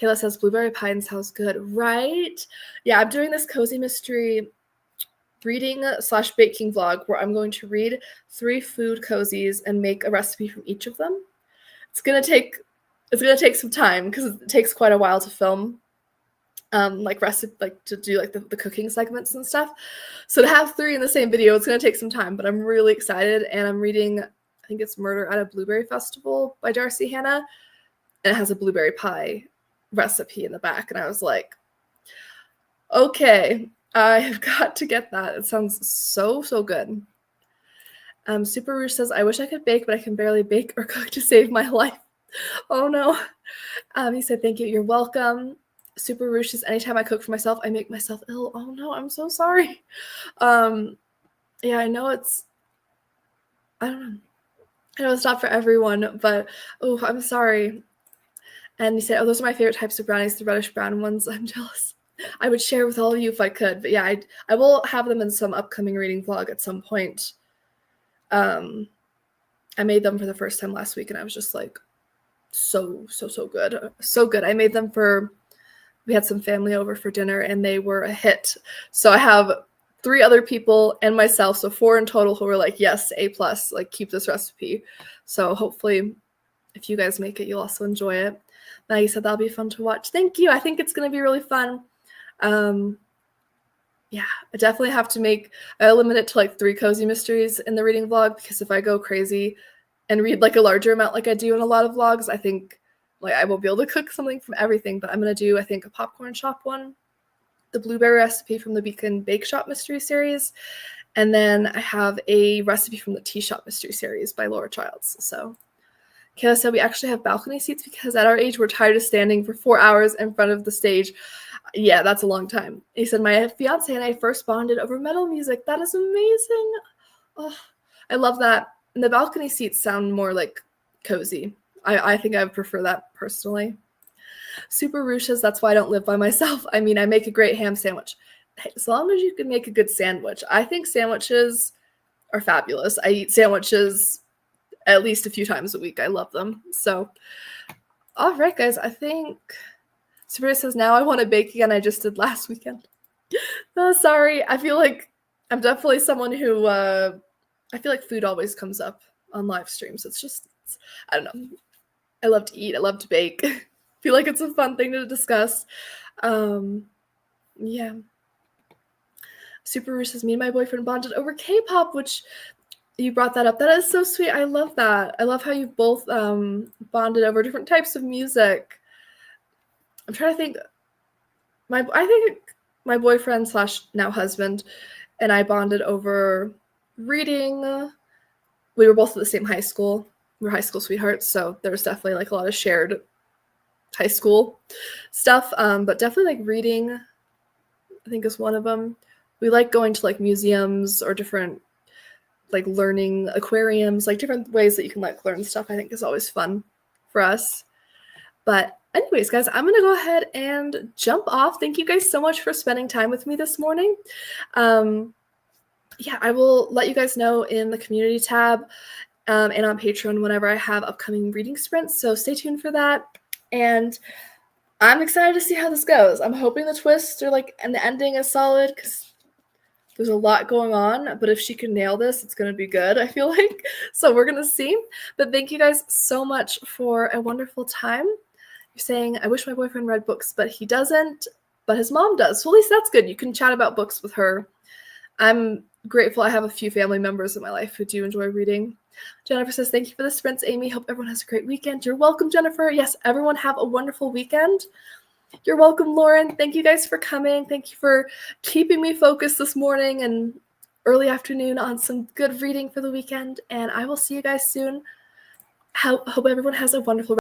Kayla says blueberry pie sounds good, right? Yeah, I'm doing this Cozy Mystery reading/baking vlog where I'm going to read 3 food cozies and make a recipe from each of them. It's gonna take some time because it takes quite a while to film. To do like the cooking segments and stuff. So to have 3 in the same video, it's going to take some time, but I'm really excited. And I'm reading, I think it's Murder at a Blueberry Festival by Darcy Hannah. And it has a blueberry pie recipe in the back. And I was like, okay, I have got to get that. It sounds so, so good. Super Roosh says, I wish I could bake, but I can barely bake or cook to save my life. Oh no. He said, thank you. You're welcome. Super Roosh says, anytime I cook for myself, I make myself ill. Oh no, I'm so sorry. Yeah, I know it's not for everyone, but oh, I'm sorry. And he said, oh, those are my favorite types of brownies, the reddish brown ones. I'm jealous. I would share with all of you if I could, but yeah, I will have them in some upcoming reading vlog at some point. I made them for the first time last week, and I was just like, so good. So good. I made them we had some family over for dinner, and they were a hit. So I have 3 other people and myself, so 4 in total, who were like, yes, A+, like keep this recipe. So hopefully if you guys make it, you'll also enjoy it. Now you said that'll be fun to watch. Thank you. I think it's going to be really fun. Yeah, I definitely have to I limit it to like 3 cozy mysteries in the reading vlog, because if I go crazy and read like a larger amount like I do in a lot of vlogs, I think like I won't be able to cook something from everything. But I'm gonna do, I think, a popcorn shop one, the blueberry recipe from the Beacon Bake Shop mystery series, and then I have a recipe from the Tea Shop mystery series by Laura Childs. So Kayla said we actually have balcony seats because at our age we're tired of standing for 4 hours in front of the stage. Yeah, that's a long time. He said my fiance and I first bonded over metal music. That is amazing. Oh, I love that. And the balcony seats sound more like cozy. I think I would prefer that personally. Super Roo says that's why I don't live by myself. I mean, I make a great ham sandwich. As long as you can make a good sandwich. I think sandwiches are fabulous. I eat sandwiches at least a few times a week. I love them. So, all right, guys. I think Sabrina says, now I want to bake again. I just did last weekend. Oh, sorry. I feel like I'm definitely someone who, I feel like food always comes up on live streams. I don't know. I love to eat. I love to bake. I feel like it's a fun thing to discuss. Yeah. Super Roo says, me and my boyfriend bonded over K-pop, which you brought that up. That is so sweet. I love that. I love how you both bonded over different types of music. I'm trying to think. I think my boyfriend / now husband and I bonded over reading. We were both at the same high school. We were high school sweethearts, so there was definitely like a lot of shared high school stuff. But definitely like reading, I think, is one of them. We like going to like museums or different like learning aquariums, like different ways that you can like learn stuff. I think is always fun for us. But anyways, guys, I'm going to go ahead and jump off. Thank you guys so much for spending time with me this morning. Yeah, I will let you guys know in the community tab and on Patreon whenever I have upcoming reading sprints. So stay tuned for that. And I'm excited to see how this goes. I'm hoping the twist and the ending is solid, because there's a lot going on, but if she can nail this, it's going to be good, I feel like. So we're going to see. But thank you guys so much for a wonderful time. You're saying, I wish my boyfriend read books, but he doesn't, but his mom does. So at least that's good. You can chat about books with her. I'm grateful I have a few family members in my life who do enjoy reading. Jennifer says, thank you for the sprints, Amy. Hope everyone has a great weekend. You're welcome, Jennifer. Yes, everyone have a wonderful weekend. You're welcome, Lauren. Thank you guys for coming. Thank you for keeping me focused this morning and early afternoon on some good reading for the weekend. And I will see you guys soon. Hope everyone has a wonderful